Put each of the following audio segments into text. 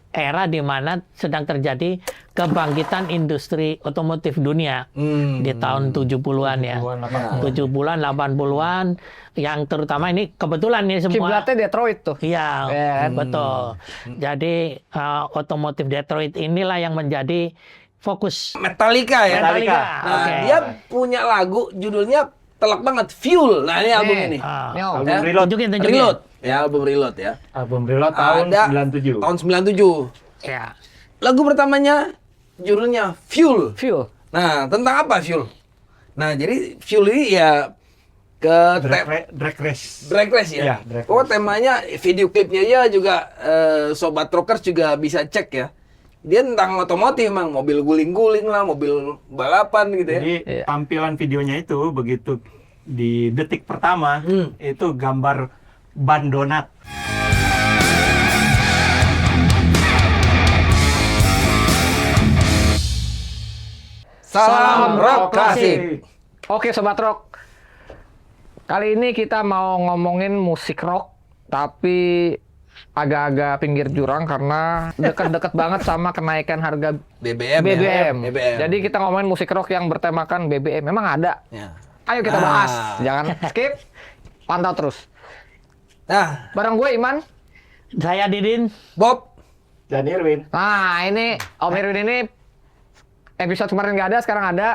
era di mana sedang terjadi kebangkitan industri otomotif dunia di tahun 70-an ya. 70-an, 80-an yang terutama ini kebetulan ini semua kiblatnya Detroit tuh. iya, betul. Jadi otomotif Detroit inilah yang menjadi fokus Metallica ya. Metallica. Nah, Oke. dia punya lagu judulnya telak banget, Fuel. Nah, ini album ini. Ini om. Ya. Reload. Tunjukin. Reload. Ya, album Reload ya. Album Reload tahun Ada 97. Tahun 97. Ya. Lagu pertamanya judulnya Fuel. Fuel. Nah, tentang apa Fuel? Nah, jadi Fuel ini ya ke Drag race. drag race ya. Iya, drag Oh, race. temanya video klipnya ya juga sobat rockers juga bisa cek ya. Dia tentang otomotif, Mang. Mobil guling-guling lah, mobil balapan gitu ya. Jadi tampilan videonya itu begitu di detik pertama itu gambar ban donat. Salam rock klasik. Oke Sobat Rock, kali ini kita mau ngomongin musik rock, tapi agak-agak pinggir jurang karena deket-deket banget sama kenaikan harga BBM. BBM. Ya. BBM. Jadi kita ngomongin musik rock yang bertemakan BBM. Memang ada. Ya. Ayo kita bahas, jangan skip, pantau terus. Nah, Bareng gue Iman. Saya Didin. Bob. Dan Irwin. Nah ini Om Irwin ini episode kemarin nggak ada, sekarang ada.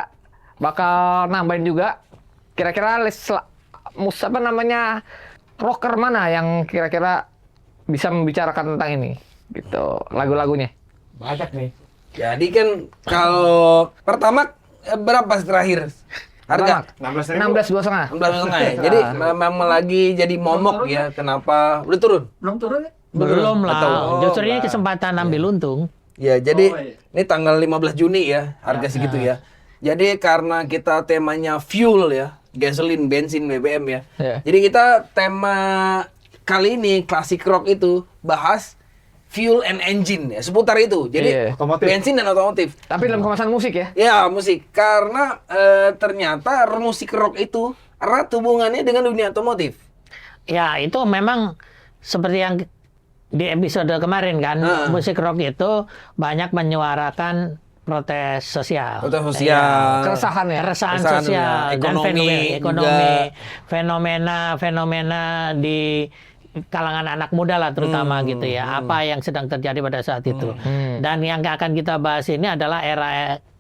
Bakal nambahin juga. Kira-kira list apa namanya rocker mana yang kira-kira bisa membicarakan tentang ini, gitu lagu-lagunya. Banyak nih. Jadi kan kalau pertama berapa terakhir harga? 16.000. 16 2,5. 16,5 ya. Jadi memang lagi jadi momok ya. Kenapa? Udah turun? Belum lah. Atau- Justru ini kesempatan ambil untung. Ya, jadi ini tanggal 15 Juni ya, harga segitu ya. Jadi karena kita temanya fuel ya, gasolin, bensin, BBM ya. Iya. Jadi kita tema kali ini klasik rock itu bahas fuel and engine ya, seputar itu. Jadi Iya. Otomotif. bensin dan otomotif. Tapi dalam kemasan musik ya. Ya, musik. Karena ternyata musik rock itu erat hubungannya dengan dunia otomotif. Ya, itu memang seperti yang di episode kemarin kan, musik rock itu banyak menyuarakan protes sosial. Protes sosial. Keresahan ya. Keresahan Keresahan, sosial ya. dan Ekonomi fenomena di kalangan anak muda lah terutama gitu ya. Apa yang sedang terjadi pada saat itu. Dan yang akan kita bahas ini adalah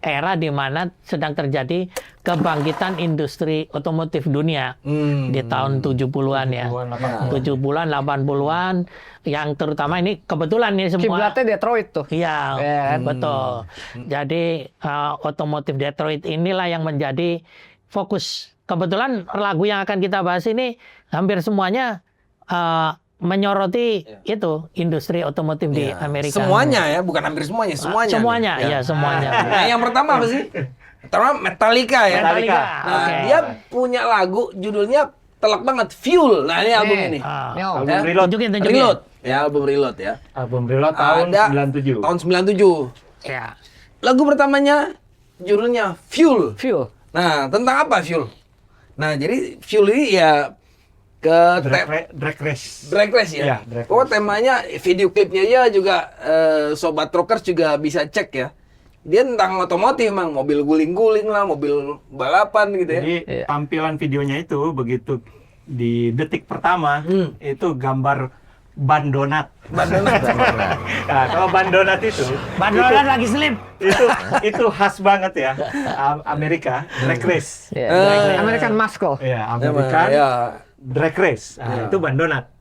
era di mana sedang terjadi kebangkitan industri otomotif dunia di tahun 70-an ya. 70-an, 80-an yang terutama ini kebetulan ini semua Kiblatnya Detroit tuh. iya, betul. Jadi otomotif Detroit inilah yang menjadi fokus. Kebetulan lagu yang akan kita bahas ini hampir semuanya menyoroti itu industri otomotif di Amerika. Semuanya ya, bukan hampir semuanya, semuanya. Semuanya, nih. ya semuanya. Nah, yang pertama apa sih? Pertama Metallica ya. Metallica. Nah, Oke. dia punya lagu judulnya telak banget, Fuel. Nah, ini album ini. Ah. Ini Om. Album Ya. Reload. Tunjukin. Reload. Ya, album Reload ya. Album Reload tahun Ada 97. Tahun 97. Ya. Lagu pertamanya judulnya Fuel. Fuel. Nah, tentang apa Fuel? Nah, jadi Fuel ini ya ke Drag race. drag race ya. Iya, drag Oh, race. temanya video klipnya ya juga sobat rockers juga bisa cek ya. Dia tentang otomotif, Mang. Mobil guling-guling lah, mobil balapan gitu ya. Jadi tampilan videonya itu begitu di detik pertama itu gambar ban donat. Ban donat. Nah, kalau ban donat itu Bandolan lagi slip. itu khas banget ya. Amerika drag race. Ya, American Muscle. Ya, American Ya. drag race. Nah, itu ban donat.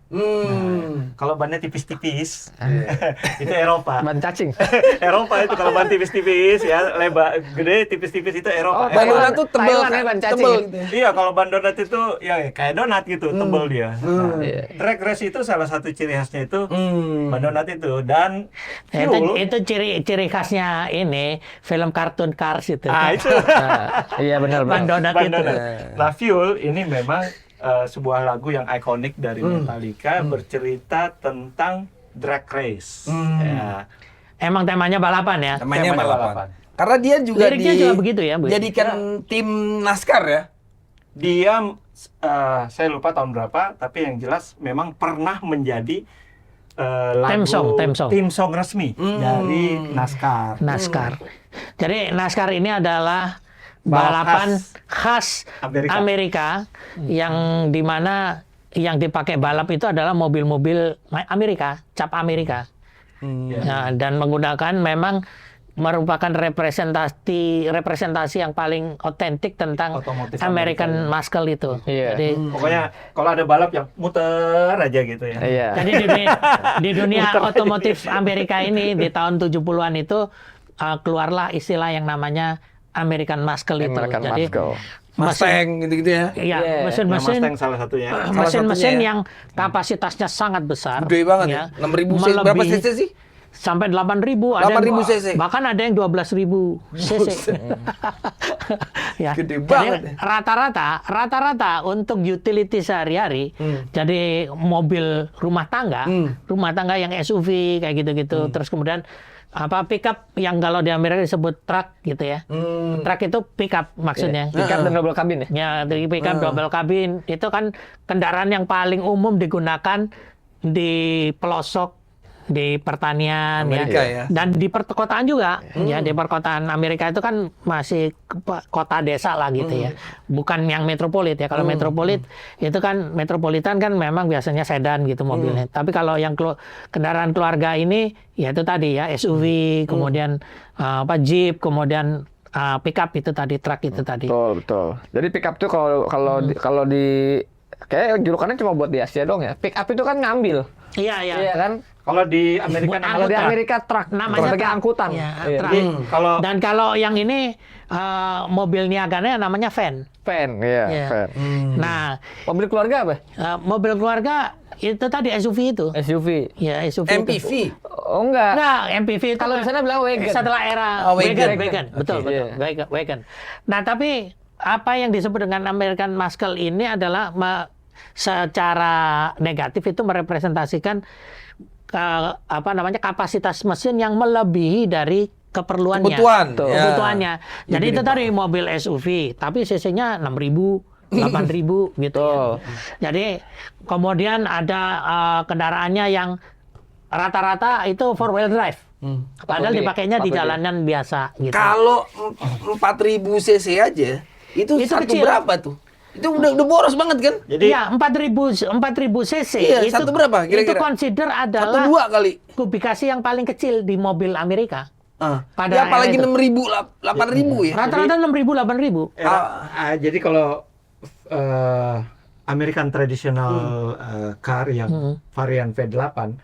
Kalau bannya tipis-tipis, itu Eropa. Ban cacing. Eropa itu kalau ban tipis-tipis ya, lebar, gede, tipis-tipis itu Eropa. Ban Eropa. donat tuh tebel, Thailand ya, ban cacing. tebel gitu ya. Iya, kalau ban donat itu ya kayak donat gitu, tebel dia. Nah, Iya. drag race itu salah satu ciri khasnya itu ban donat itu dan Ya, fuel. itu ciri khasnya ini film kartun Cars itu. itu Iya benar Ban benar. donat ban itu. donat. Nah, fuel ini memang sebuah lagu yang ikonik dari Metallica bercerita tentang drag race. Ya. Emang temanya balapan ya. Namanya Temanya balapan. balapan. Karena dia juga Liriknya juga begitu ya, Bu? jadikan tim NASCAR ya. Dia saya lupa tahun berapa, tapi yang jelas memang pernah menjadi lagu Theme song. tim song resmi dari NASCAR. NASCAR. Jadi NASCAR ini adalah balapan khas Amerika yang dimana yang dipakai balap itu adalah mobil-mobil Amerika, cap Amerika. Nah, dan menggunakan memang merupakan representasi yang paling otentik tentang Otomotif American Muscle itu. Iya. Jadi Pokoknya kalau ada balap yang muter aja gitu ya. Iya. Jadi di dunia otomotif Amerika ini di tahun 70-an itu keluarlah istilah yang namanya American Muscle itu. American Jadi Muscle. Mustang gitu-gitu ya. Iya, Yeah. mesin-mesin Mustang salah satunya. mesin-mesin satunya. yang kapasitasnya sangat besar. Gede banget ya. 6.000 cc. Berapa cc sih? Sampai 8.000, ada 8.000 cc. bahkan ada yang 12.000 cc. Ya. Gede Jadi banget ya. rata-rata untuk utility sehari-hari, jadi mobil rumah tangga yang SUV kayak gitu-gitu, terus kemudian pickup yang kalau di Amerika disebut truck gitu ya. Truck itu pickup maksudnya. Pickup dan double kabin ya? Ya, dari pickup double kabin itu kan kendaraan yang paling umum digunakan di pelosok di pertanian Amerika ya. Dan di perkotaan juga. Ya, di perkotaan Amerika itu kan masih kota desa lah gitu ya. Bukan yang metropolit ya. Kalau metropolit itu kan metropolitan kan memang biasanya sedan gitu mobilnya. Tapi kalau yang kendaraan keluarga ini ya itu tadi ya SUV, kemudian Jeep, kemudian pickup itu tadi, truk itu tadi. Betul. Jadi pickup tuh kalau di kayak julukannya cuma buat di Asia dong ya. Pickup itu kan ngambil. Iya. Iya kan? Kalau di Amerika Kalau di Amerika truk Namanya sebagai truk. angkutan. Ya, Iya. truk. Jadi kalau Dan kalau yang ini mobil niaganya namanya van. Van, iya, Iya. van. Nah, Mobil keluarga apa? mobil keluarga itu tadi SUV itu. SUV. Ya, SUV. Itu. MPV. Oh enggak. Nah, MPV itu Kalau di sana bilang wagon. setelah era wagon. wagon. Betul. Iya. Wagon. Nah, tapi apa yang disebut dengan American Muscle ini adalah secara negatif itu merepresentasikan kapasitas mesin yang melebihi dari keperluannya. Kebutuhannya. Jadi itu tadi mobil SUV, tapi cc-nya 6.000, 8.000 gitu. Jadi kemudian ada kendaraannya yang rata-rata itu 4-wheel drive. Padahal dipakainya di jalanan biasa gitu. Kalau 4.000 cc aja, itu satu kecil. berapa tuh? Itu udah boros banget kan? jadi Iya, 4.000 cc. Iya, itu satu berapa kira-kira? Itu consider Satu adalah 2 kali. kubikasi yang paling kecil di mobil Amerika. Pada Ya apalagi era itu. 6.000, 8.000 ya. Rata-rata 6.000, 8.000. jadi kalau American traditional car yang varian V8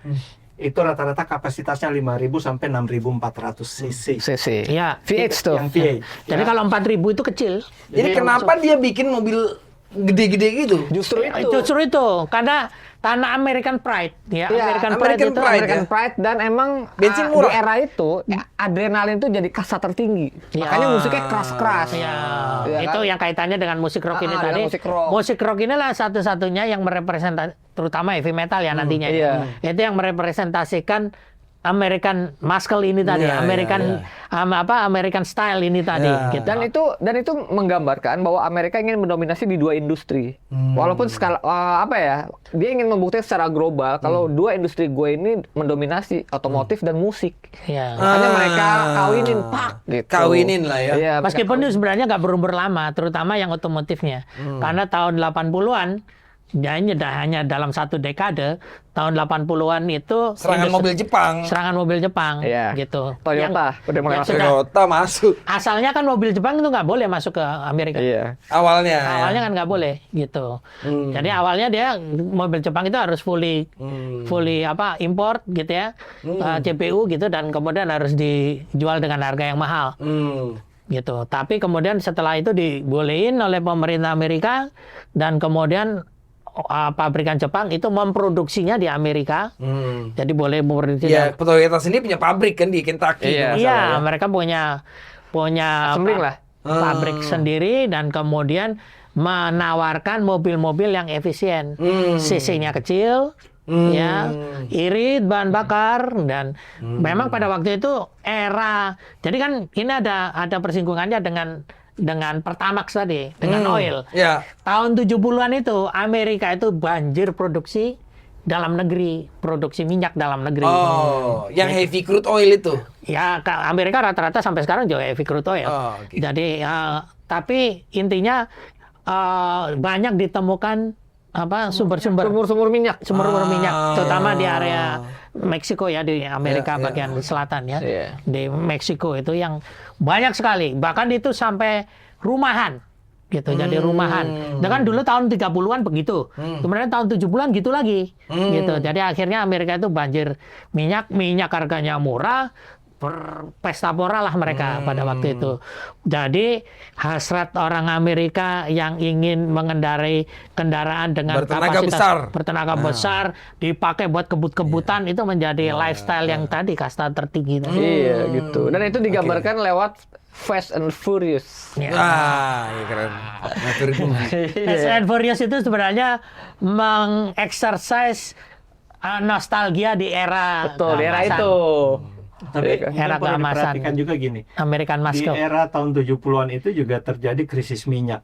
itu rata-rata kapasitasnya 5.000 sampai 6.400 cc. CC. Iya. VH tuh. Yang V8. Jadi kalau 4.000 itu kecil. Jadi kenapa dia bikin mobil gede-gede gitu? Justru itu. Justru itu karena American Pride ya. Iya, American Pride, dan emang bensin di murah. era itu adrenalin itu jadi kasta tertinggi. Ya. Makanya musiknya keras-keras. Ya, Iya itu kan? yang kaitannya dengan musik rock ini dengan tadi. musik rock. Inilah satu-satunya yang merepresentasi, terutama heavy metal ya nantinya. iya. Itu yang merepresentasikan American Muscle ini tadi, Iya, American Style ini tadi. Iya. Gitu. Dan itu menggambarkan bahwa Amerika ingin mendominasi di 2 industri. Walaupun skala dia ingin membuktikan secara global kalau 2 industri gue ini mendominasi otomotif dan musik. Ya. Makanya mereka kawinin gitu. Kawinin lah ya. Iya, Meskipun itu sebenarnya nggak berumur lama, terutama yang otomotifnya. Karena tahun 80-an, hanya dalam satu dekade, tahun 80-an itu Serangan mobil Jepang. Iya. gitu. Toyota udah mulai yang masuk. sudah- Toyota masuk Asalnya kan mobil Jepang itu nggak boleh masuk ke Amerika. Iya. awalnya. Awalnya kan nggak boleh gitu. Jadi awalnya dia mobil Jepang itu harus fully import gitu ya, CPU gitu, dan kemudian harus dijual dengan harga yang mahal. Gitu. Tapi kemudian setelah itu dibolehin oleh pemerintah Amerika, dan kemudian pabrikan Jepang itu memproduksinya di Amerika. Jadi boleh memproduksi. Ya, Toyota sendiri punya pabrik kan di Kentucky. Iya. Iya, mereka punya Assembling lah. pabrik sendiri, dan kemudian menawarkan mobil-mobil yang efisien. CC-nya kecil, ya, irit bahan bakar, dan memang pada waktu itu era. Jadi kan ini ada persinggungannya dengan Pertamax tadi, dengan oil. Ya. Tahun 70-an itu Amerika itu banjir produksi dalam negeri, produksi minyak dalam negeri. Oh, yang heavy crude oil itu. Ya, Amerika rata-rata sampai sekarang juga heavy crude oil. Oh, oke. Jadi, tapi intinya banyak ditemukan sumber-sumber Sumur-sumur minyak. minyak, terutama di area Meksiko ya, di Amerika bagian selatan ya. Iya. Di Meksiko itu yang banyak sekali. Bahkan itu sampai rumahan. Gitu, jadi rumahan. Dengan dulu tahun 30-an begitu. Kemudian tahun 70-an gitu lagi. Gitu. Jadi akhirnya Amerika itu banjir minyak harganya murah. Pesta pora lah mereka pada waktu itu. Jadi hasrat orang Amerika yang ingin mengendarai kendaraan dengan Bertenaga kapasitas besar. bertenaga besar dipakai buat kebut-kebutan itu menjadi lifestyle yang tadi kasta tertinggi. Iya gitu. Dan itu digambarkan lewat Fast and Furious. Ya. Iya keren. Ngatur movie. Fast and Furious itu sebenarnya mengeksersis nostalgia di era Betul, di era keemasan. itu. Tapi Era perlu keemasan. diperhatikan juga gini. American Di Muscle. era tahun 70-an itu juga terjadi krisis minyak.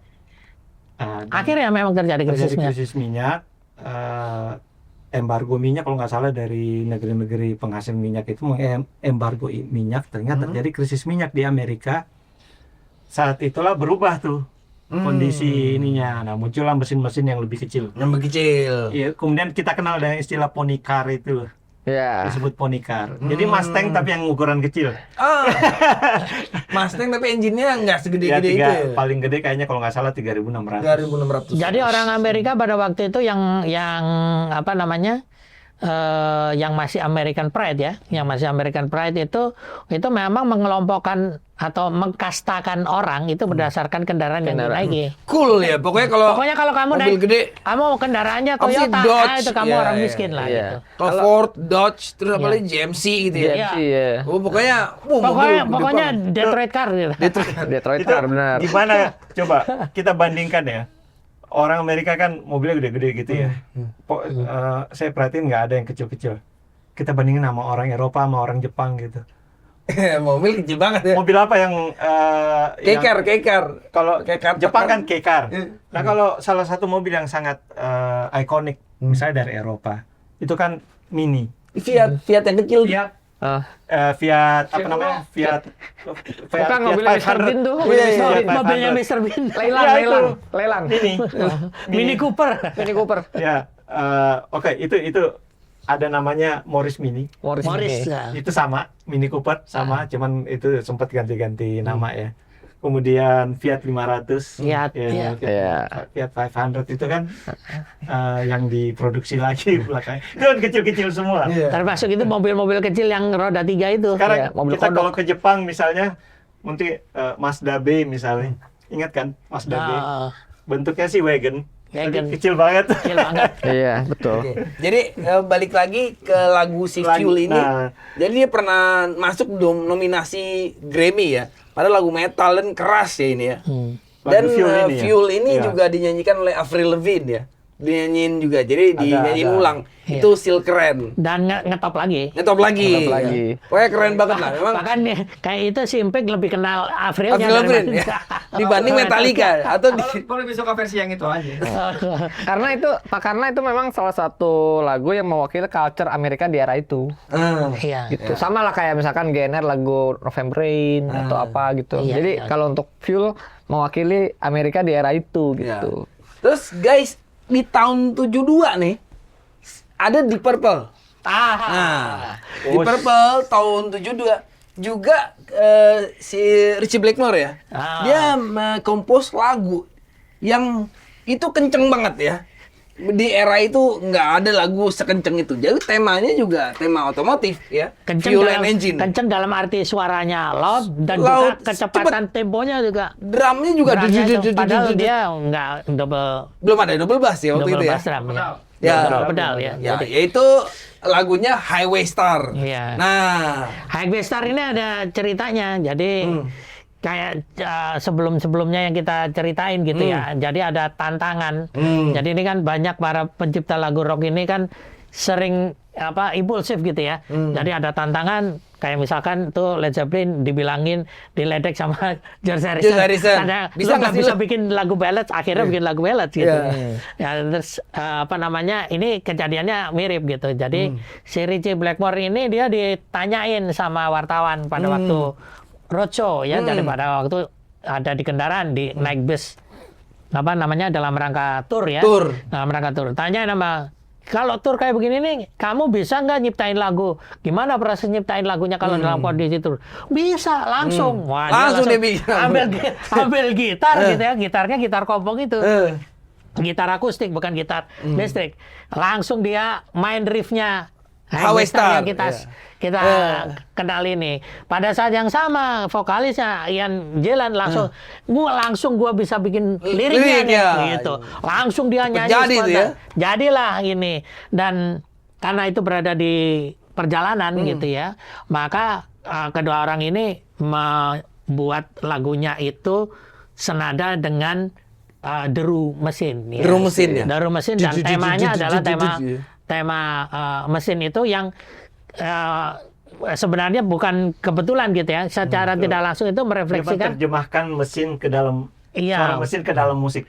Dan Akhirnya memang terjadi terjadi krisisnya. krisis minyak, embargo minyak kalau nggak salah dari negeri-negeri penghasil minyak itu mengembargo minyak, ternyata terjadi krisis minyak di Amerika. Saat itulah berubah tuh kondisi ininya. Nah, muncullah mesin-mesin yang lebih kecil. Yang kecil. Iya, kemudian kita kenal dengan istilah pony car itu. Ya. Disebut pony car. Jadi Mustang tapi yang ukuran kecil. Ah. Mustang tapi engine-nya nggak Ya, segede-gede itu. Ya? paling gede kayaknya kalau nggak salah 3.600. 3.600. Jadi orang Amerika pada waktu itu yang apa namanya? Yang masih American Pride ya, yang masih American Pride itu memang mengelompokkan atau mengkastakan orang itu berdasarkan kendaraan yang dinaiki. Cool ya. Pokoknya kalau kamu mobil naik, gede, kamu kendaraannya apa sih, Toyota, Dodge? itu kamu Iya, orang iya, miskin lah iya. gitu. kalau Ford, Dodge, terus apa lagi GMC gitu ya. Iya. Iya. Oh, pokoknya Pokoknya Detroit car gitu. Detroit Itu car benar. gimana? Coba kita bandingkan ya. Orang Amerika kan mobilnya gede-gede gitu ya. Saya perhatiin nggak ada yang kecil-kecil. Kita bandingin sama orang Eropa sama orang Jepang gitu. Mobil kecil banget ya. Mobil apa yang Kekar. kalau Kekar Jepang kan Jepang. K-car. Nah, kalau salah satu mobil yang sangat ikonik misalnya dari Eropa, itu kan Mini. Fiat yang kecil. Fiat Ah, apa namanya? Fiat bukan mobilnya Mr. Bean tuh. Iya, iya. Fiat 500. Mobilnya Mr. Bean. Lelang. Ini. Mini Cooper. Mini Cooper. Ya, oke, itu ada namanya Morris Mini. Morris. Morris. Ini. Ya. Itu sama, Mini Cooper sama, cuman itu sempat ganti-ganti nama ya. Kemudian Fiat 500, Fiat, ya, Iya. Fiat 500 itu kan yang diproduksi lagi belakang. Itu kan kecil-kecil semua. Iya. Termasuk itu mobil-mobil kecil yang roda 3 itu. Sekarang Iya, mobil kita kodok. kalau ke Jepang misalnya, mungkin Mazda B misalnya, ingat kan Mazda B? Ah, Bentuknya sih wagon, Wagon. tapi kecil banget. kecil banget. Iya, betul. Oke. Jadi balik lagi ke lagu si Lagi, Fuel ini. nah. Jadi dia pernah masuk nominasi Grammy ya. Padahal lagu metal dan keras ya ini ya. Dan Lagu Fuel ini ya? Fuel ini Iya. juga dinyanyikan oleh Avril Lavigne ya. Dinyanyiin juga. Jadi dinyanyiin ada. ulang. Iya. Itu still keren. Dan ngetop lagi. Ngetop lagi. Ngetop lagi. Pokoknya keren banget lah. Memang Bahkan kayak itu si Impek lebih kenal Avril Avril Lavigne ya. Dibanding Metallica atau Kalau lebih suka versi yang itu aja. Karena itu memang salah satu lagu yang mewakili culture Amerika di era itu. Iya. Gitu. Sama lah kayak misalkan GNR lagu November Rain atau apa gitu. Iya, Jadi iya. kalau untuk Fuel mewakili Amerika di era itu Ya. gitu. Terus guys, di tahun 72 nih ada Deep Purple. Nah, Deep Purple tahun 72 juga si Richie Blackmore ya. Dia kompos lagu yang itu kenceng banget ya. Di era itu nggak ada lagu sekenceng itu. Jadi temanya juga tema otomotif ya. Fuel and engine. Kenceng dalam arti suaranya loud dan Loud, juga kecepatan temponya juga. Drumnya juga Drumnya itu, padahal dia nggak belum ada double bass ya waktu double itu ya. bass drum ya. Ya, Double pedal ya. Ya, Jadi, yaitu lagunya Highway Star. Iya. Nah, Highway Star ini ada ceritanya. Jadi kayak sebelum-sebelumnya yang kita ceritain gitu ya. Jadi ada tantangan. Jadi ini kan banyak para pencipta lagu rock ini kan sering impulsif gitu ya. Jadi ada tantangan kayak misalkan tuh Led Zeppelin dibilangin diledek sama George Harrison. Karena Bisa lu nggak nggak sih bisa lu? bikin lagu ballad, akhirnya bikin lagu ballad gitu. Ya, terus ini kejadiannya mirip gitu. Jadi si Ritchie Blackmore ini dia ditanyain sama wartawan pada waktu roadshow ya, jadi pada waktu ada di kendaraan naik bus dalam rangka tur ya. Dalam rangka tur. Tanya nama kalau tur kayak begini nih, kamu bisa nggak nyiptain lagu? Gimana proses nyiptain lagunya kalau dalam kondisi tur? Bisa, langsung. Wah, Langsung dia bikin. ambil gitar gitu ya, gitarnya gitar kompong itu. Gitar akustik bukan gitar listrik. Langsung dia main riffnya. Highway Star yang kita kenal ini. Pada saat yang sama vokalisnya Ian Gillan langsung gua bisa bikin liriknya nih, gitu. Langsung dia nyanyi jadi spontan. ya? Jadilah ini, dan karena itu berada di perjalanan gitu ya, maka kedua orang ini membuat lagunya itu senada dengan deru mesin ya. Deru mesin ya? Deru mesin, dan temanya adalah tema mesin itu yang sebenarnya bukan kebetulan gitu ya, secara tidak langsung itu Dia merefleksikan. menerjemahkan mesin ke dalam suara mesin ke dalam musik.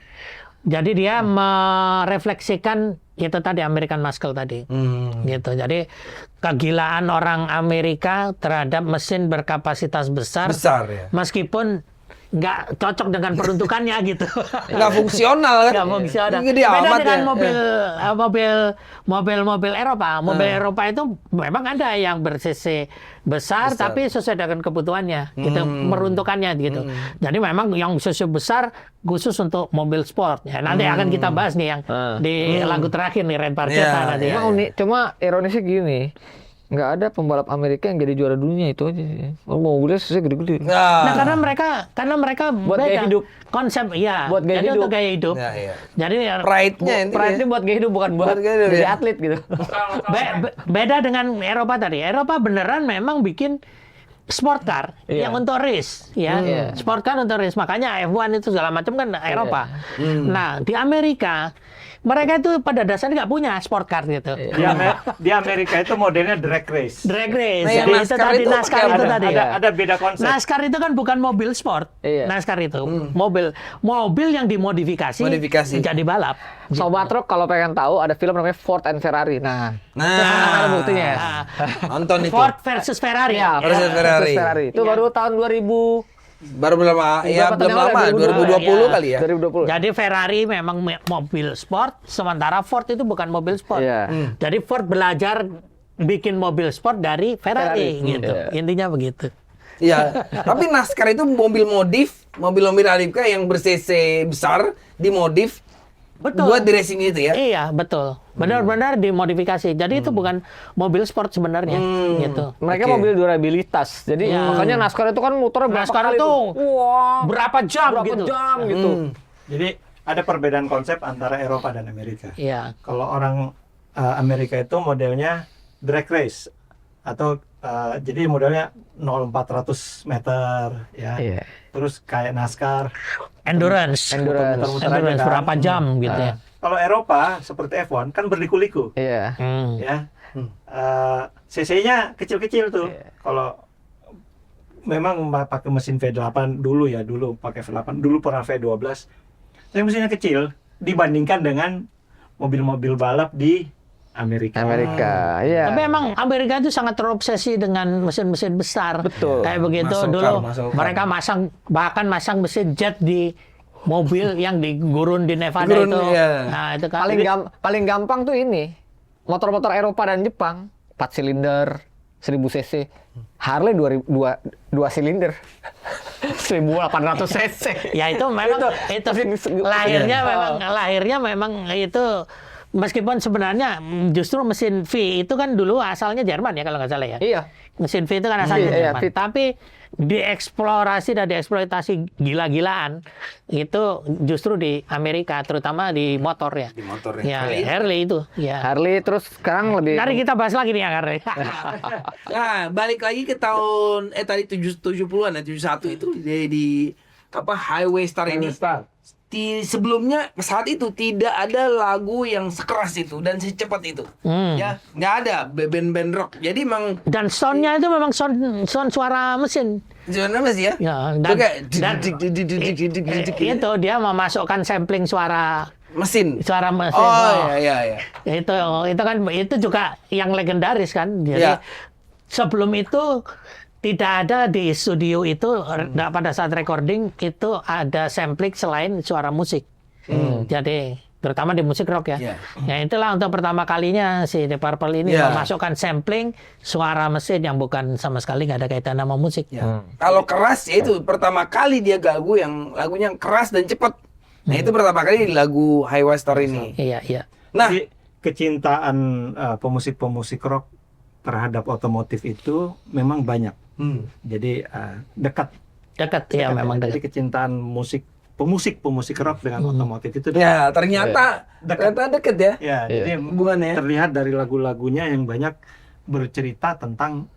Jadi dia merefleksikan itu tadi American Muscle tadi, gitu. Jadi kegilaan orang Amerika terhadap mesin berkapasitas besar ya. meskipun nggak cocok dengan peruntukannya gitu. Nggak fungsional kan? Nggak fungsional. Gede Beda amat dengan ya. mobil Eropa. Mobil Eropa itu memang ada yang ber-cc besar tapi sesuai dengan kebutuhannya, gitu, meruntukannya gitu. Jadi memang yang cc besar khusus untuk mobil sport. Ya, nanti akan kita bahas nih yang di lagu terakhir nih, Red Parcheta nanti. Emang unik, cuma ironisnya gini. Nggak ada pembalap Amerika yang jadi juara dunia, itu aja sih. Mobilnya susah gede-gede. Nah, karena mereka Buat beda gaya hidup. konsep, ya. Buat gaya jadi hidup. untuk gaya hidup. Ya, iya. Jadi Pride-nya intinya. Pride-nya buat gaya hidup, bukan buat gaya hidup, jadi ya. atlet gitu. Beda dengan Eropa tadi. Eropa beneran memang bikin sport car yang untuk race, ya. Sport car untuk race. Makanya F1 itu segala macam kan Eropa. Nah, di Amerika mereka itu pada dasarnya nggak punya sport car gitu. Di Amerika itu modelnya drag race. Drag race. Nah, Jadi yang itu NASCAR tadi itu NASCAR pakai itu tadi. Ada beda konsep. NASCAR itu kan bukan mobil sport. Iya. NASCAR itu mobil yang dimodifikasi menjadi balap. Sobat Rock kalau pengen tahu ada film namanya Ford and Ferrari. Nah, ada buktinya ya. Nonton itu. Ford versus Ferrari. Iya, Versus Ferrari. Itu baru tahun 2000. Baru belum lama, Berapa tahun yang lalu? 2020 kali ya. 2020. Jadi Ferrari memang mobil sport, sementara Ford itu bukan mobil sport. Iya. Jadi Ford belajar bikin mobil sport dari Ferrari, gitu. Intinya begitu. Iya, tapi NASCAR itu mobil mobil Amerika yang ber-cc besar dimodif buat di racing itu ya. Iya, betul. Benar-benar dimodifikasi. Jadi itu bukan mobil sport sebenarnya, gitu. Mereka mobil durabilitas. Jadi makanya NASCAR itu kan motornya berapa NASCAR kali itu Wah, berapa jam gitu. gitu. Jadi ada perbedaan konsep antara Eropa dan Amerika. Iya. Kalau orang Amerika itu modelnya drag race atau jadi modelnya 0-400 meter ya. Iya. Terus kayak NASCAR Endurance muter-muter aja kan. berapa jam gitu ya. Kalau Eropa seperti F1 kan berliku-liku Iya. ya. CC-nya kecil-kecil tuh. Kalau memang pakai mesin V8 dulu pakai V8, dulu pernah V12. Tapi mesinnya kecil dibandingkan dengan mobil-mobil balap di Amerika. Iya. Tapi emang Amerika itu sangat terobsesi dengan mesin-mesin besar. Betul. Kayak begitu Muscle dulu. car. Mereka bahkan masang mesin jet di mobil yang di gurun di Nevada itu. Iya. Nah, itu kan Paling gampang tuh ini. Motor-motor Eropa dan Jepang 4 silinder 1000 cc. Harley 2 silinder 1800 cc. ya itu memang itu lahirnya memang itu, meskipun sebenarnya justru mesin V itu kan dulu asalnya Jerman ya kalau nggak salah ya. Iya. Mesin V itu kan asalnya Iya, Jerman. V. Tapi dieksplorasi dan dieksploitasi gila-gilaan itu justru di Amerika, terutama di motor ya. Di motor Ya, ya. Harley itu. Ya. Harley terus sekarang lebih Mari kita bahas lagi nih yang Harley. Nah, balik lagi ke tahun tadi 70-an ya, 71 itu di apa Highway Star ini. sebelumnya saat itu tidak ada lagu yang sekeras itu dan secepat itu. Ya, nggak ada band-band rock. Jadi emang Dan soundnya itu memang sound suara mesin. sebenarnya masih ya. Ya, itu dia memasukkan sampling suara mesin. mesin. Oh iya. Itu kan itu juga yang legendaris kan. Jadi Ya. sebelum itu tidak ada di studio itu pada saat recording itu ada sampling selain suara musik. Jadi terutama di musik rock ya. Ya. Ya itulah untuk pertama kalinya si Deep Purple ini Ya. memasukkan sampling suara mesin yang bukan sama sekali nggak ada kaitan sama musik. Ya. Kalau keras ya itu pertama kali dia lagunya yang keras dan cepat. Nah itu pertama kali di lagu Highway Star ini. Iya. Nah, Jadi kecintaan pemusik-pemusik rock terhadap otomotif itu memang banyak. Jadi dekat. Dekat ya memang Jadi dekat. kecintaan pemusik rock dengan otomotif itu ya ternyata deket ya. ya, jadi Hubungannya. terlihat dari lagu-lagunya yang banyak bercerita tentang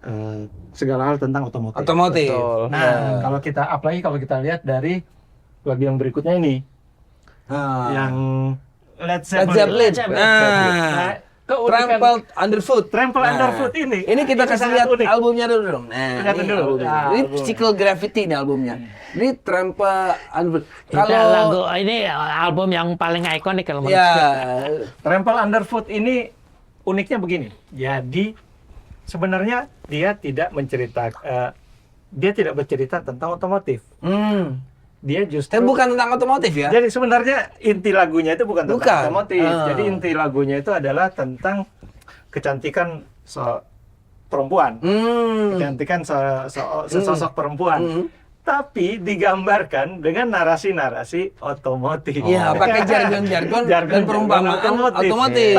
segala hal tentang otomotif. Otomotif. Nah, kalau kita lihat dari lagu yang berikutnya ini, yang Led Zeppelin. Nah, keunikan Trampled Underfoot. Trample Underfoot ini. Ini kita itu kasih sangat lihat unik. albumnya dulu dong. Nah, Lihat ini dulu. albumnya. Nah, Ini albumnya. Psycho Graffiti ini albumnya. Ini Trampled Underfoot. Kalau Kalau lagu ini album yang paling ikonik kalau menurut ya saya. Trample Underfoot ini uniknya begini. Jadi sebenarnya dia tidak bercerita tentang otomotif. Dia tapi justru bukan tentang otomotif ya. Jadi sebenarnya inti lagunya itu bukan tentang Bukan. otomotif. Ah. Jadi inti lagunya itu adalah tentang kecantikan perempuan. Kecantikan sesosok perempuan. Tapi digambarkan dengan narasi-narasi otomotif. Iya, pakai jargon-jargon dan perumpamaan otomotif.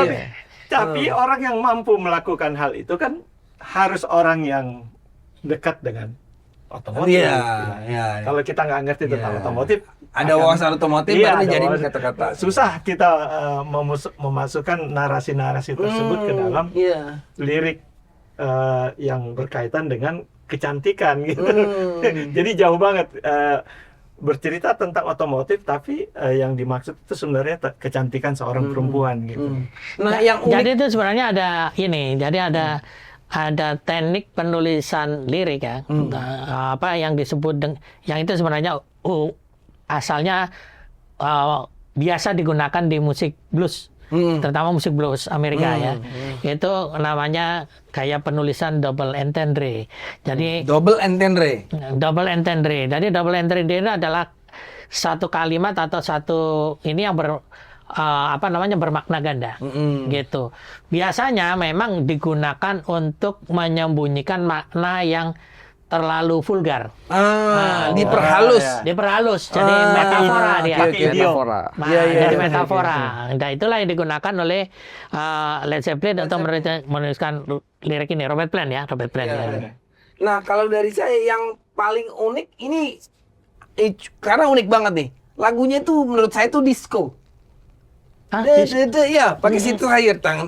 Tapi orang yang mampu melakukan hal itu kan harus orang yang dekat dengan otomotif. Iya. Kalau kita nggak ngerti tentang Iya. otomotif, Ada wawasan otomotif Iya, baru ada dijadiin wawasan. kata-kata. Susah kita memasukkan narasi-narasi tersebut ke dalam Iya. lirik yang berkaitan dengan kecantikan gitu. Jadi jauh banget bercerita tentang otomotif, tapi yang dimaksud itu sebenarnya kecantikan seorang perempuan gitu. Nah, yang unik Jadi itu sebenarnya ada ini. Jadi ada teknik penulisan lirik ya. Apa yang disebut yang itu sebenarnya asalnya biasa digunakan di musik blues. Terutama musik blues Amerika ya. Itu namanya gaya penulisan double entendre. Jadi double entendre. double entendre. Jadi double entendre itu adalah satu kalimat atau satu ini yang bermakna ganda, gitu. Biasanya memang digunakan untuk menyembunyikan makna yang terlalu vulgar. Diperhalus. Diperhalus, jadi metafora dia. Pakai idiom. Jadi metafora. Nah, itulah yang digunakan oleh Led Zeppelin untuk menuliskan lirik ini. Robert Plant. Ya. Nah, kalau dari saya yang paling unik ini karena unik banget nih. Lagunya tuh menurut saya tuh disco. Ya, pakai synthesizer tang.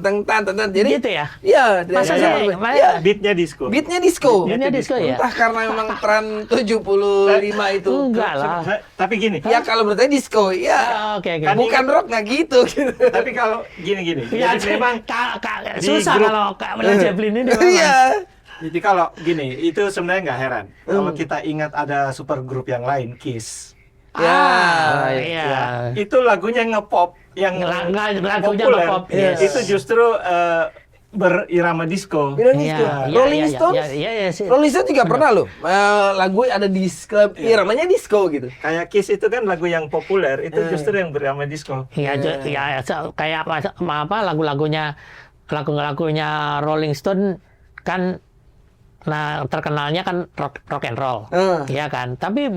Jadi Gitu ya? Iya, Masa ya, sih? ya. Beatnya disco. Beatnya disco. Beatnya disco ya? Entah karena memang tren 75 itu. Enggak lah. Tapi gini, Ya kalau menurut saya disco, ya. Oke. Bukan rock nggak gitu. tapi kalau gini. Ya, Jadi memang di susah grup- kalau Led Zeppelin ini memang. Iya. Jadi kalau gini, itu sebenarnya nggak heran. Kalau kita ingat ada super grup yang lain, Kiss. Iya. Itu lagunya ngepop, yang Lagunya populer. ngepop, yes. Itu justru berirama disco. Bilang disco. Rolling Stones. Iya sih. Rolling Stones juga pernah loh. Lagu ada di club, iramanya disco gitu. Kayak Kiss itu kan lagu yang populer, itu justru yang berirama disco. Iya, kayak apa lagunya Rolling Stone kan. Nah, terkenalnya kan rock and roll, ya kan. Tapi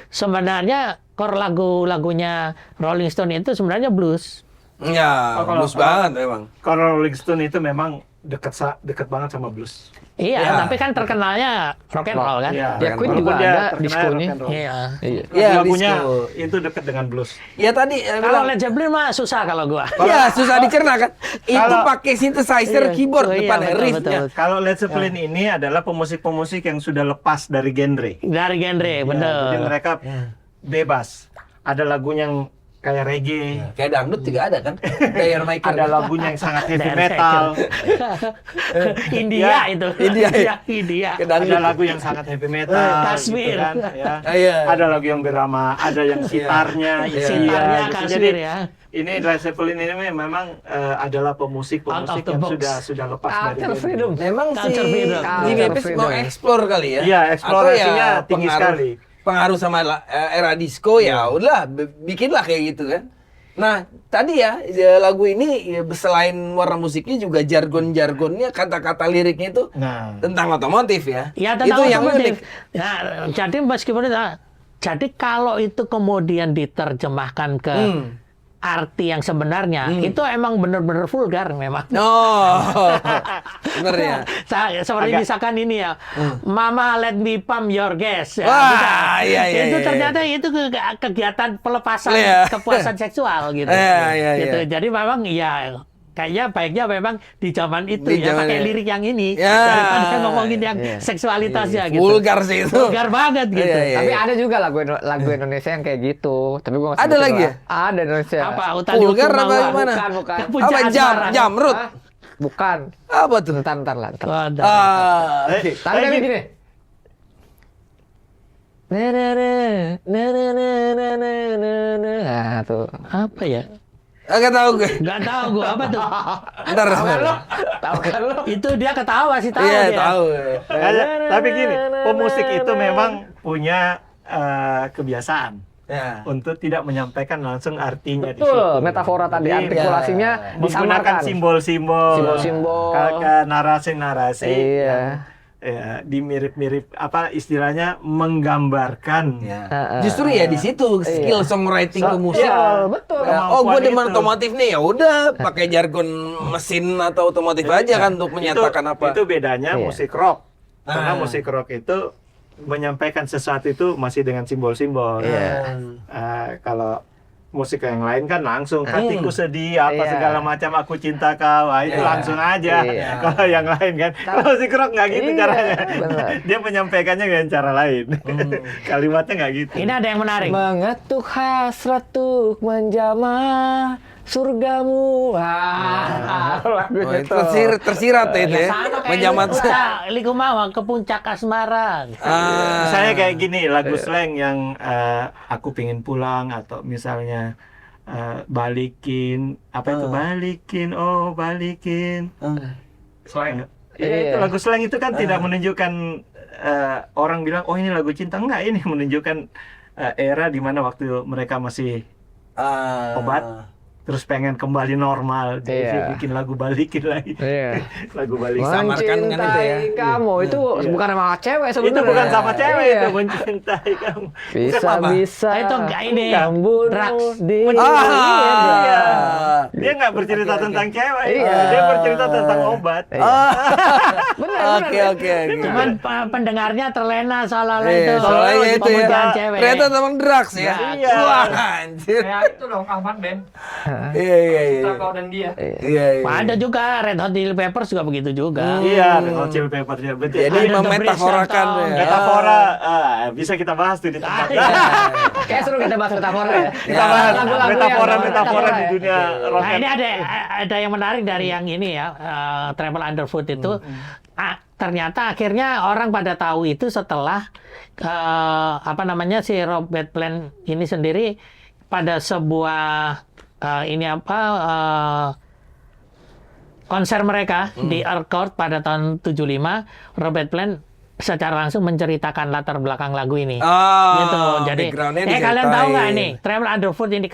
sebenarnya core lagunya Rolling Stone itu sebenarnya blues. Ya, blues banget memang. Kalau Rolling Stone itu memang dekat banget sama blues. Iya, Ya. tapi kan terkenalnya rock and roll kan. Iya. Ya, Queen Walaupun juga dia ada terkenal diskonya. rock and roll. Iya. Iya. Ya, Lagunya disco. itu dekat dengan blues. Ya tadi Kalau bilang, Led Zeppelin mah susah kalau gua. ya susah dicerna kan. Itu Kalau- pakai synthesizer Iya. keyboard Oh, iya, depan betul, riffnya. betul. Kalau Led Zeppelin ini adalah pemusik-pemusik yang sudah lepas dari genre. Dari genre, Ya, bener. jadi mereka bebas. Ada lagu yang kayak reggae. Kayak dangdut juga ada kan? Dayer Michael. Ada lagunya yang sangat heavy Dayer metal. India itu. India. Kayak dangdut. Ada lagu yang sangat heavy metal. Kashmir. Gitu kan, ya. Iya. Ada lagu yang drama, ada yang sitarnya, Sitarnya gitu. Kashmir Jadi ya. ini Led Zeppelin ini memang adalah pemusik Out of the yang box. sudah lepas dari Culture band. freedom. Memang si Culture freedom. Jimmy Page mau explore kali ya. Iya, eksplorasinya Atau ya tinggi pengaruh- sekali. Pengaruh sama era disco ya udah bikinlah kayak gitu kan. Nah, tadi ya lagu ini selain warna musiknya juga jargon-jargonnya, kata-kata liriknya itu Nah, tentang otomotif ya. Ya itu tentang yang otomotif. unik. Ya, jadi meskipun jadi kalau itu kemudian diterjemahkan ke arti yang sebenarnya, itu emang benar-benar vulgar memang. Oh, bener ya. Seperti misalkan ini ya, Mama let me pump your gas. Ya, Wah, bisa. iya, Itu iya. ternyata itu kegiatan pelepasan Iya. kepuasan seksual gitu. Iya, Gitu. iya. Jadi memang ya kayaknya baiknya memang di zaman itu Di ya zaman pakai ya. lirik yang ini Ya. daripada ngomongin yang seksualitasnya gitu. Vulgar sih itu. Vulgar banget gitu. Iya, iya. Tapi ada juga lagu Indonesia yang kayak gitu. Tapi gua nggak Ada sebutin lagi lah. ya? Ada Indonesia. Apa hutan Vulgar Yukuma, apa Wak? gimana? Bukan. Puncak Apa Asmara. jamrut? Hah? Bukan. Apa tuh? Ntar lah. Ntar. Oh, ada. Tapi kayak gini. Nah, tuh. Apa ya? Agak tahu gue. Nggak tahu gue apa tuh. Ntar. Tahu kan lo? Itu dia ketawa sih tahu Iya, dia. tahu. tapi gini, pemusik itu memang punya kebiasaan Ya. untuk tidak menyampaikan langsung artinya di situ. Betul, metafora tadi Jadi, artikulasinya menggunakan disamarkan. simbol-simbol, Simbol-simbol. narasi-narasi Iya. yang dimirip-mirip apa istilahnya menggambarkan. Ya. Justru ya di situ skill songwriting pemusik. Iya, betul. Ya, oh, gue Kemampuan demen itu. otomotif nih, ya udah pakai jargon mesin atau otomotif aja kan untuk menyatakan apa. Itu bedanya Iya. musik rock. Karena Ah. musik rock itu menyampaikan sesuatu itu masih dengan simbol-simbol. Iya. Kalau musik yang lain kan langsung hatiku sedih apa Iya. segala macam aku cinta kau. Itu Iya. langsung aja. Iya. Kalau yang lain kan kalau musik rock nggak gitu Iya, caranya. benar. Dia menyampaikannya dengan cara lain. Kalimatnya nggak gitu. Ini ada yang menarik. Mengetuk hasrat tuh menjamah surgamu. Lagu Oh, itu tersirat ya itu ya. Menjaman. Liku Mawang ke puncak asmara. Saya kayak gini lagu slang yang aku pingin pulang atau misalnya balikin apa itu balikin oh balikin Slang. Iya, itu lagu slang itu kan tidak menunjukkan orang bilang oh ini lagu cinta, enggak, ini menunjukkan era di mana waktu mereka masih obat terus pengen kembali normal, jadi Iya. dia bikin lagu balikin lagi. Iya. Lagu balikin. Samarkan dengan itu ya. Mencintai kamu itu bukan sama cewek Itu sebenarnya. bukan sama cewek, Iya. itu mencintai kamu. Bisa-bisa Itu enggak ini. membunuh Drugs. diri. Iya. Ah. Dia nggak bercerita tentang cewek, Iya. dia bercerita tentang obat. Oke. Cuman pendengarnya terlena seolah-olah itu. Soalnya itu ya. pemujaan cewek. Ternyata teman drugs ya. Iya. Wah, anjir. Kayak itu dong, Ahmad Ben. Iya. Cinta kau dan dia. Iya. Ada juga Red Hot Chili Peppers juga begitu juga. Iya, Red Hot Chili Peppers ya, betul. Jadi Ada The memetaforakan Bridge ya. Metafora bisa kita bahas tuh di tempat. Kayak seru kita bahas metafora ya. Kita bahas Lagu-lagu yang metafora di ya. dunia rock. Nah ini ada yang menarik dari yang ini ya, Travel Underfoot itu. Ternyata akhirnya orang pada tahu itu setelah apa namanya si Robert Plant ini sendiri pada sebuah konser mereka di Earth pada tahun 75, Robert Plant secara langsung menceritakan latar belakang lagu ini. Gitu. Jadi, backgroundnya kalian tahu nggak diceritain. nih, Travel Underfoot ini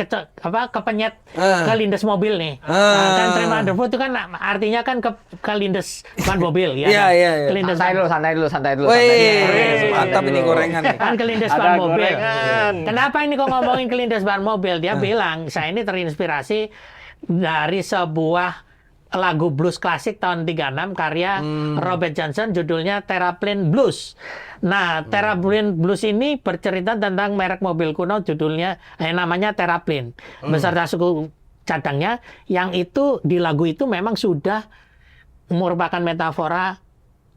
kepenyet ke lindes mobil nih. Kan Travel Underfoot itu kan artinya kan ke lindes ban mobil ya. Iya, kan? iya. Kelindes Santai dulu. Wih, mantap ini gorengan nih. kan kelindes Ada ban mobil. gorengan. Kenapa ini kok ngomongin kelindes ban mobil? Dia bilang, saya ini terinspirasi dari sebuah lagu blues klasik tahun 36 karya Robert Johnson, judulnya Terraplane Blues. Nah, Terraplane Blues ini bercerita tentang merek mobil kuno, judulnya namanya Terraplane beserta suku cadangnya, yang itu di lagu itu memang sudah merupakan metafora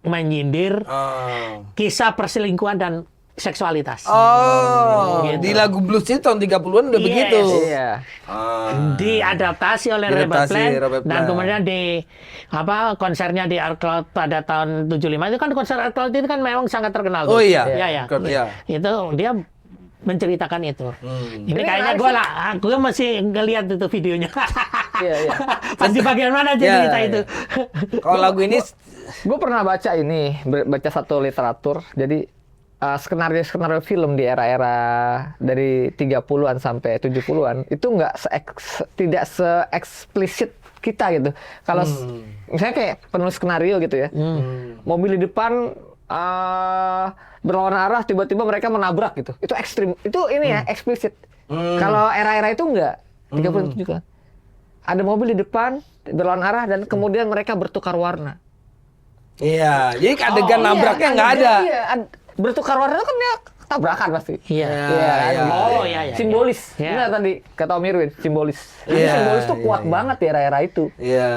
menyindir kisah perselingkuhan dan seksualitas. Oh, Gitu. di lagu bluesnya tahun 30-an udah Yes. begitu. Iya. Diadaptasi oleh Robert Diadaptasi Plant Robert dan Plant. kemudian di konsernya di Art Cloud pada tahun 75 itu kan konser Art Cloud itu kan memang sangat terkenal. Oh tuh. iya. Iya, iya. Iya. Itu dia menceritakan itu. Ini Ini kayaknya menarik gue masih ngeliat itu videonya. Iya, iya. Pas di bagian mana aja Iya, cerita iya. itu. Kalau lagu ini Gue pernah baca ini, baca satu literatur. Jadi skenario film di era-era dari 30-an sampai 70-an itu tidak se-eksplisit kita gitu. Kalau misalnya kayak penulis skenario gitu ya. Mobil di depan berlawanan arah tiba-tiba mereka menabrak gitu. Itu ekstrim. Itu ini ya eksplisit. Kalau era-era itu enggak. 30 juga. Ada mobil di depan berlawanan arah dan kemudian mereka bertukar warna. iya, jadi adegan nabraknya nggak ada. Iya, bertukar warna kan dia tabrakan pasti. Iya. Iya, iya. Oh iya iya. Simbolis. Iya. Benar tadi kata Om Irwin, simbolis. Jadi Iya, simbolis tuh iya, kuat iya. banget di era-era itu. Iya.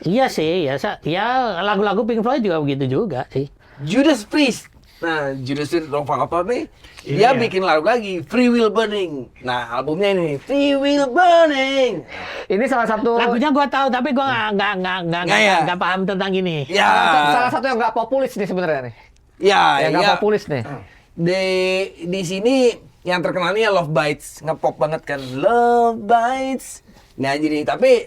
Iya sih, ya lagu-lagu Pink Floyd juga begitu juga sih. Judas Priest. Nah, Judas Priest Ron Vagator nih, Ini dia ya. bikin lagu lagi, Free Will Burning. Nah, albumnya ini, Free Will Burning. Ini salah satu Lagunya gua tahu tapi gua Nggak ya? nggak paham tentang ini. Ya, salah satu yang nggak populis nih sebenarnya nih. ya, Yang nggak ya. populis nih. Di sini yang terkenalnya Love Bites, ngepop banget kan, Love Bites. Nah, jadi tapi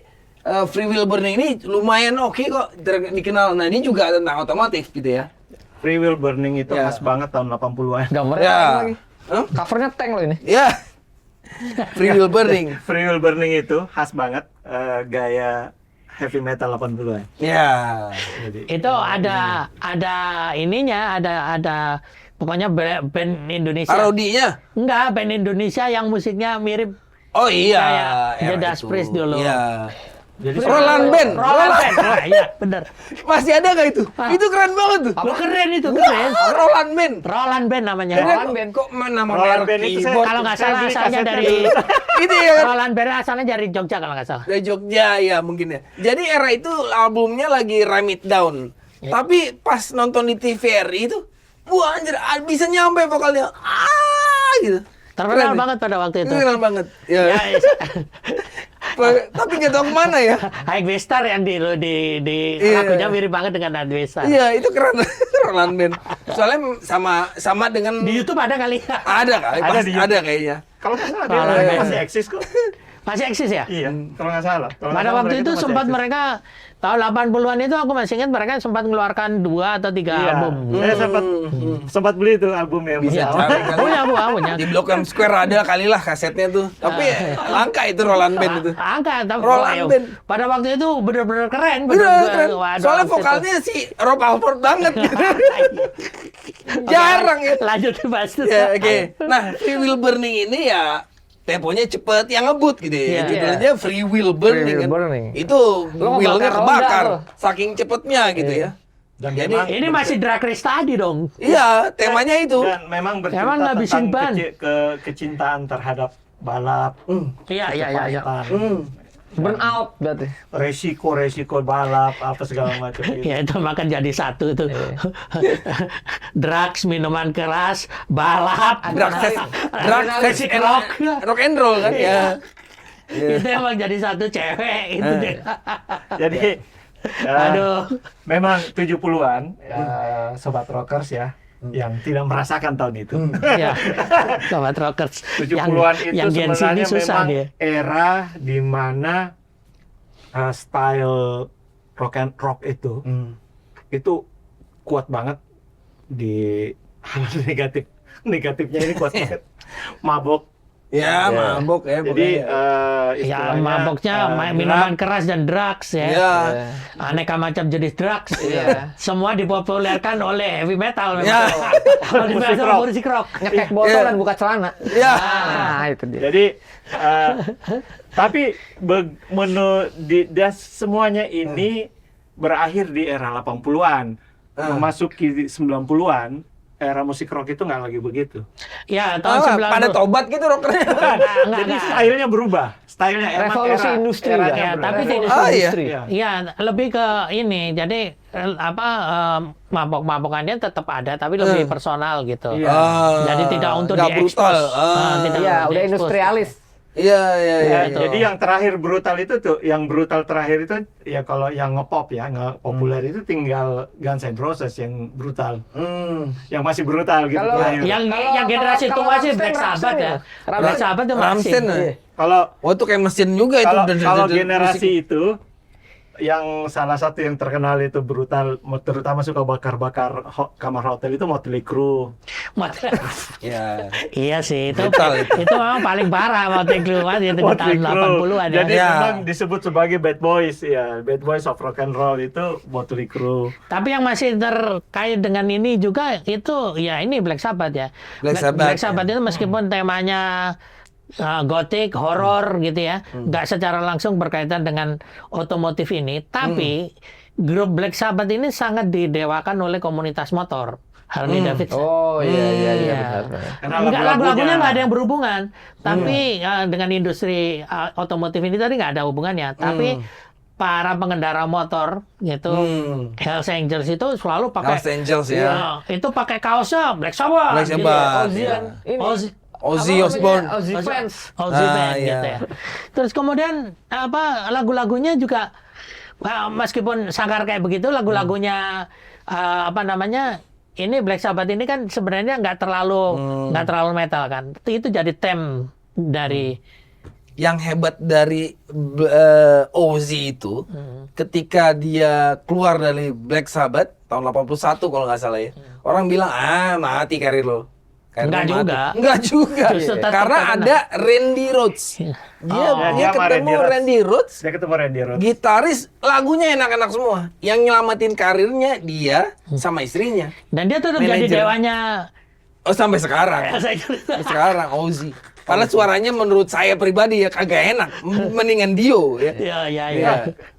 Free Will Burning ini lumayan oke kok dikenal. Nah, ini juga tentang otomotif gitu ya. Free Will Burning itu Ya. khas banget tahun 80-an. Gambarnya Ya. tank lagi. Hah? Covernya tank loh ini. Ya. Free Will Burning. Free Will Burning itu khas banget gaya heavy metal 80-an. Ya. Jadi Itu ada ininya, ada pokoknya band Indonesia. Parodinya. Enggak, band Indonesia yang musiknya mirip Oh iya. Kayak era Judas itu. Priest dulu. Iya. Jadi Roland Band. Roland Band. Nah, iya, bener. Masih ada nggak itu? Itu keren banget tuh. Lo keren itu, keren. Roland Band. Roland Band namanya. Roland Band. Kok nama Roland merek Band itu keyboard? Kalau nggak saya salah beli asalnya kasetnya dari dulu. Itu ya kan? Roland Band asalnya dari Jogja kalau nggak salah. Dari Jogja ya mungkin ya. Jadi era itu albumnya lagi Ram It Down. Tapi pas nonton di TVRI itu, wah anjir bisa nyampe vokalnya. Gitu. Terkenal Keren, banget pada waktu itu. Terkenal banget. Ya. Ya, Tapi nggak tahu kemana ya. High Star yang di Iya. lagunya mirip banget dengan High Star. Iya, itu keren. Roland Band. Soalnya sama dengan Di YouTube ada kali. ada kali, Ada pasti di YouTube. ada kayaknya. kalau nggak salah Roland dia Band. masih eksis kok. Masih eksis ya? Iya, kalau nggak salah. Kalau nggak Pada salah waktu mereka itu masih sempat eksis. mereka tahun 80-an itu aku masih ingat mereka sempat mengeluarkan 2 atau 3 Iya, album. saya sempat beli itu albumnya. Bisa Mas. cari kali. Punya. Di Blok M Square ada kali lah kasetnya tuh. Tapi langka itu Roland Band itu. Angka tapi Roland ayo. Band. Pada waktu itu benar-benar keren. Bener, keren. Waduh, Soalnya waktu vokalnya si Rob Halford banget. itu. Jarang ya. Lanjut bahas itu. Ya, oke. Nah, Free Will Burning ini ya temponya cepet, yang ngebut gitu ya. Iya. Judulnya Free Will Burning. Free Will kan. Burning. Itu Lo wheelnya ngebakar roda kebakar. lo. Saking cepetnya gitu ya. Dan Jadi- memang Ini masih drag race tadi dong. Iya, temanya itu. dan memang bercerita Emang ngabisin tentang ban. kecintaan terhadap balap, Iya. kepahitan, Burnout berarti. resiko balap apa segala macam gitu. Ya itu makan jadi satu tuh. Drugs, minuman keras, balap, Drug sex and rock and roll kan ya. Itu emang jadi satu cewek itu deh. Jadi Aduh. memang 70-an sobat rockers ya yang tidak merasakan tahun itu. Ya. Sobat Rockers. 70-an itu yang Gen Z ini sebenarnya susah memang dia. era di mana style rock itu itu kuat banget di negatifnya ini kuat banget. Mabok. Ya, mabok ya. Jadi pokoknya. Ya istilahnya, maboknya minuman keras dan drugs ya. Ya. Aneka macam jenis drugs. Iya. Semua dipopulerkan oleh heavy metal memang. Ya. Musik rock. Nyekek botol Iya. dan buka celana. Ya. Nah, itu dia. Jadi tapi semuanya ini berakhir di era 80-an. Memasuki 90-an, era musik rock itu nggak lagi begitu. Ya, tahun 90. Pada tobat gitu rockernya. Jadi stylenya berubah. Stylenya emang Revolusi era- industri eranya lah. Ya, berbeda. tapi tidak Ah, iya. industri. Iya. Iya, lebih ke ini. Jadi mabok-mabokannya tetap ada, tapi lebih personal gitu. Iya. Jadi tidak untuk nggak diekspos. brutal. Tidak Iya, untuk udah diekspos. industrialis. Iya, iya, iya. Betul. Jadi yang terakhir brutal itu tuh, yang brutal terakhir itu ya kalau yang nge-pop ya, nge-populer itu tinggal Guns N' Roses yang brutal. Yang masih brutal gitu Kalau- terakhir. Yang Kalau- generasi kalau tua sih Rammstein, Black Sabbath ya. Rammstein. Black Sabbath itu masih. Rammstein, ya? Kalau Oh, itu kayak mesin juga itu. kalau generasi itu yang salah satu yang terkenal itu brutal, terutama suka bakar-bakar kamar hotel itu Motley Crue. Ya. Iya sih, itu Brutal itu. itu memang paling parah Motley Crue Mas, itu di Motley tahun Crue. 80 ada. Jadi Ya. memang disebut sebagai bad boys ya, bad boys of rock and roll itu Motley Crue. Tapi yang masih terkait dengan ini juga itu ya ini Black Sabbath ya. Black Sabbath, Black Sabbath itu meskipun temanya gothic, horor gitu ya, nggak secara langsung berkaitan dengan otomotif ini, tapi grup Black Sabbath ini sangat didewakan oleh komunitas motor. Harley Davidson. Oh iya iya iya. Iya. benar. Karena Enggak, lagu-lagunya- lagu-lagunya nggak ada yang berhubungan, tapi dengan industri otomotif ini tadi nggak ada hubungannya. Tapi para pengendara motor gitu, Hells Angels itu selalu pakai Hells Angels ya. itu pakai kaosnya Black Sabbath. Black gitu Sabbath, ya. iya. Ozzy, Ozzy Osbourne. Ozzy fans. Ozzy Ah, Band iya. gitu ya. Terus kemudian lagu-lagunya juga meskipun sangkar kayak begitu, lagu-lagunya apa namanya? Ini Black Sabbath ini kan sebenarnya nggak terlalu metal kan. Itu jadi theme dari Yang hebat dari Ozzy itu, ketika dia keluar dari Black Sabbath tahun 81 kalau nggak salah ya, orang bilang mati karir lo. Karir Nggak lo mati. juga. Nggak juga. Justru tetap Karena terkenal. ada Randy Rhoads. Dia Ya, dia dia sama ketemu Randy Randy Rhoads, Dia ketemu Randy Rhoads. gitaris, lagunya enak-enak semua. Yang nyelamatin karirnya dia sama istrinya. dan dia tetap jadi Manajer. dewanya. Oh, sampai sekarang. Sampai sekarang Ozzy. Padahal suaranya menurut saya pribadi ya kagak enak. Mendingan Dio ya. Iya, iya, iya. Iya.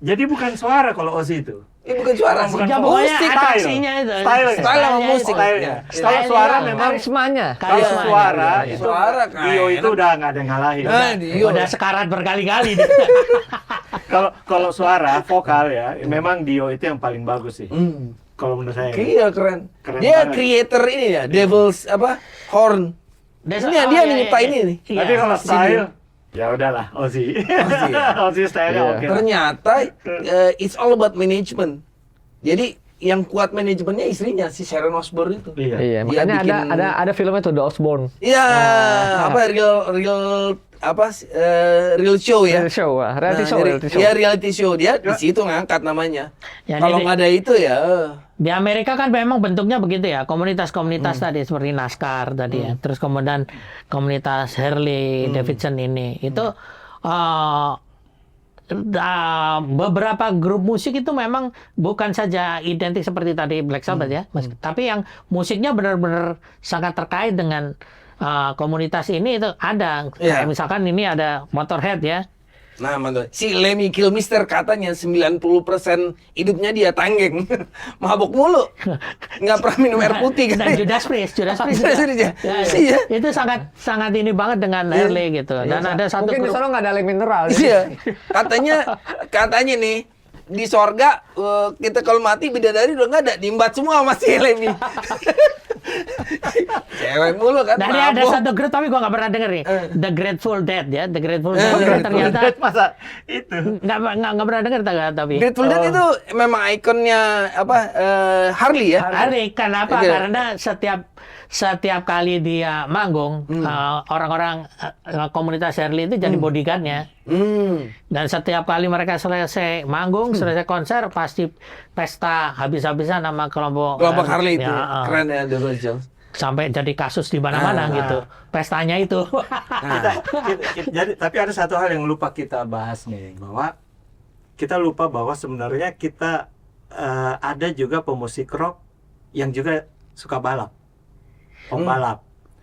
Jadi bukan suara kalau Ozzy itu. Ini bukan suara, Bukan Ya, pokoknya musik. atraksinya itu. Style sama itu. musik. Stylenya. Iya. Kalau suara memang karismanya. kalau Karisma, suara iya. itu Suara Dio itu enak. udah nggak ada yang ngalahin. Dio. Udah sekarat berkali-kali dia. Kalau suara vokal ya, memang Dio itu yang paling bagus sih. Kalau menurut saya. Iya keren. Keren Dia banget. creator ini ya, Devil's apa? Horn. Ini dia iya, nyiptain ini nih. Iya. Tapi kalau style, ya udahlah Ozzy. Ozzy, ya. Ozzy style-nya Iya. oke. lah. Ternyata it's all about management. Jadi yang kuat manajemennya istrinya si Sharon Osbourne itu. Iya. Iya, Dia makanya bikin- ada filmnya tuh The Osbourne. Iya, apa real apa real show ya. Reality show, reality Nah, show, jadi- reality show. Iya, reality show dia di situ ngangkat namanya. Ya, Kalau jadi- nggak ada itu ya. Di Amerika kan memang bentuknya begitu ya, komunitas-komunitas tadi seperti NASCAR tadi ya, terus kemudian komunitas Harley Davidson ini itu beberapa grup musik itu memang bukan saja identik seperti tadi Black Sabbath ya, tapi yang musiknya benar-benar sangat terkait dengan komunitas ini itu ada. Iya. Kayak misalkan ini ada Motorhead ya. Nah, mantap. Si Lemmy Kilmister katanya 90% hidupnya dia tanggeng. Mabok mulu. Nggak pernah minum air putih kan. Dan Judas Priest Judas Priest juga. ya. Ya, Iya. itu sangat ini banget dengan Harley gitu. Dan ada satu Mungkin di grup sana nggak ada air mineral. Iya. Katanya nih di sorga kita kalau mati bidadari udah nggak ada, diembat semua sama si Lemmy. Cewek mulu kan. Dan ada mabok. satu grup tapi gua nggak pernah denger nih. The Grateful Dead ya. The Grateful Dead ternyata Masa itu. nggak pernah denger tapi. Grateful Dead itu memang ikonnya apa Harley ya. Harley kenapa? Iya. Karena setiap kali dia manggung orang-orang komunitas Harley itu jadi bodyguardnya. Dan setiap kali mereka selesai manggung, selesai konser pasti pesta habis-habisan sama kelompok Harley itu. ya, Keren ya The Rogers. sampai jadi kasus di mana-mana gitu. Pestanya itu. Jadi tapi ada satu hal yang lupa kita bahas nih, bahwa kita lupa bahwa sebenarnya kita ada juga pemusik rock yang juga suka balap. Pembalap.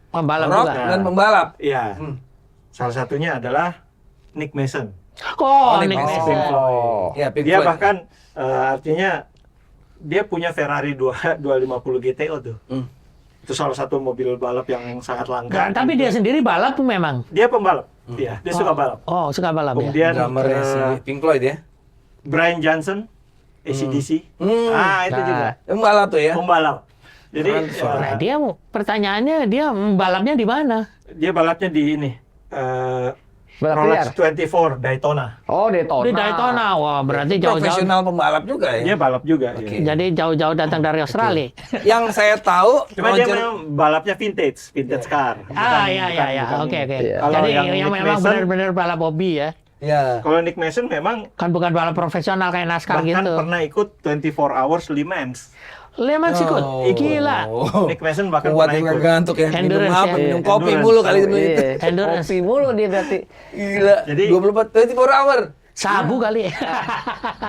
Pembalap Rock juga. dan pembalap. Iya. Salah satunya adalah Nick Mason. Oh, Nick Nick Mason. Mason. Ya, Pink Dia Floyd. bahkan artinya dia punya Ferrari 250 GTO tuh. Itu salah satu mobil balap yang sangat langka. Tapi dia sendiri balap memang. Dia pembalap. Iya, dia suka balap. Oh, suka balap ya. Kemudian Drummernya si Pink Floyd ya. Brian Johnson, AC/DC. Itu juga Pembalap tuh ya. pembalap. Jadi Nah, dia pertanyaannya dia balapnya di mana? dia balapnya di ini Balap Rolex liar. 24 Daytona. Oh, Daytona. Di Daytona. Wah, berarti jauh-jauh. Profesional pembalap juga ya. Dia balap juga. Oke. Iya. Jadi jauh-jauh datang dari Australia. Yang saya tahu Cuma dia Roger memang balapnya vintage car. Iya. bukan- Oke. Iya. Kalau Jadi yang yang Nick memang Mason- benar-benar balap hobi ya. ya. Kalau Nick Mason memang Kan bukan balap profesional kayak NASCAR bahkan gitu. pernah ikut 24 Hours Le Mans. Le Mans ikut. Oh. Gila. Nick Mason bahkan Kuat pernah juga ikut. gantuk ya. Minum Endurance apa? ya. Minum Iya. kopi Endurance. mulu kali itu. Iya. Endurance. Kopi mulu dia berarti. Gila. Jadi- 24 hour. Sabu kali.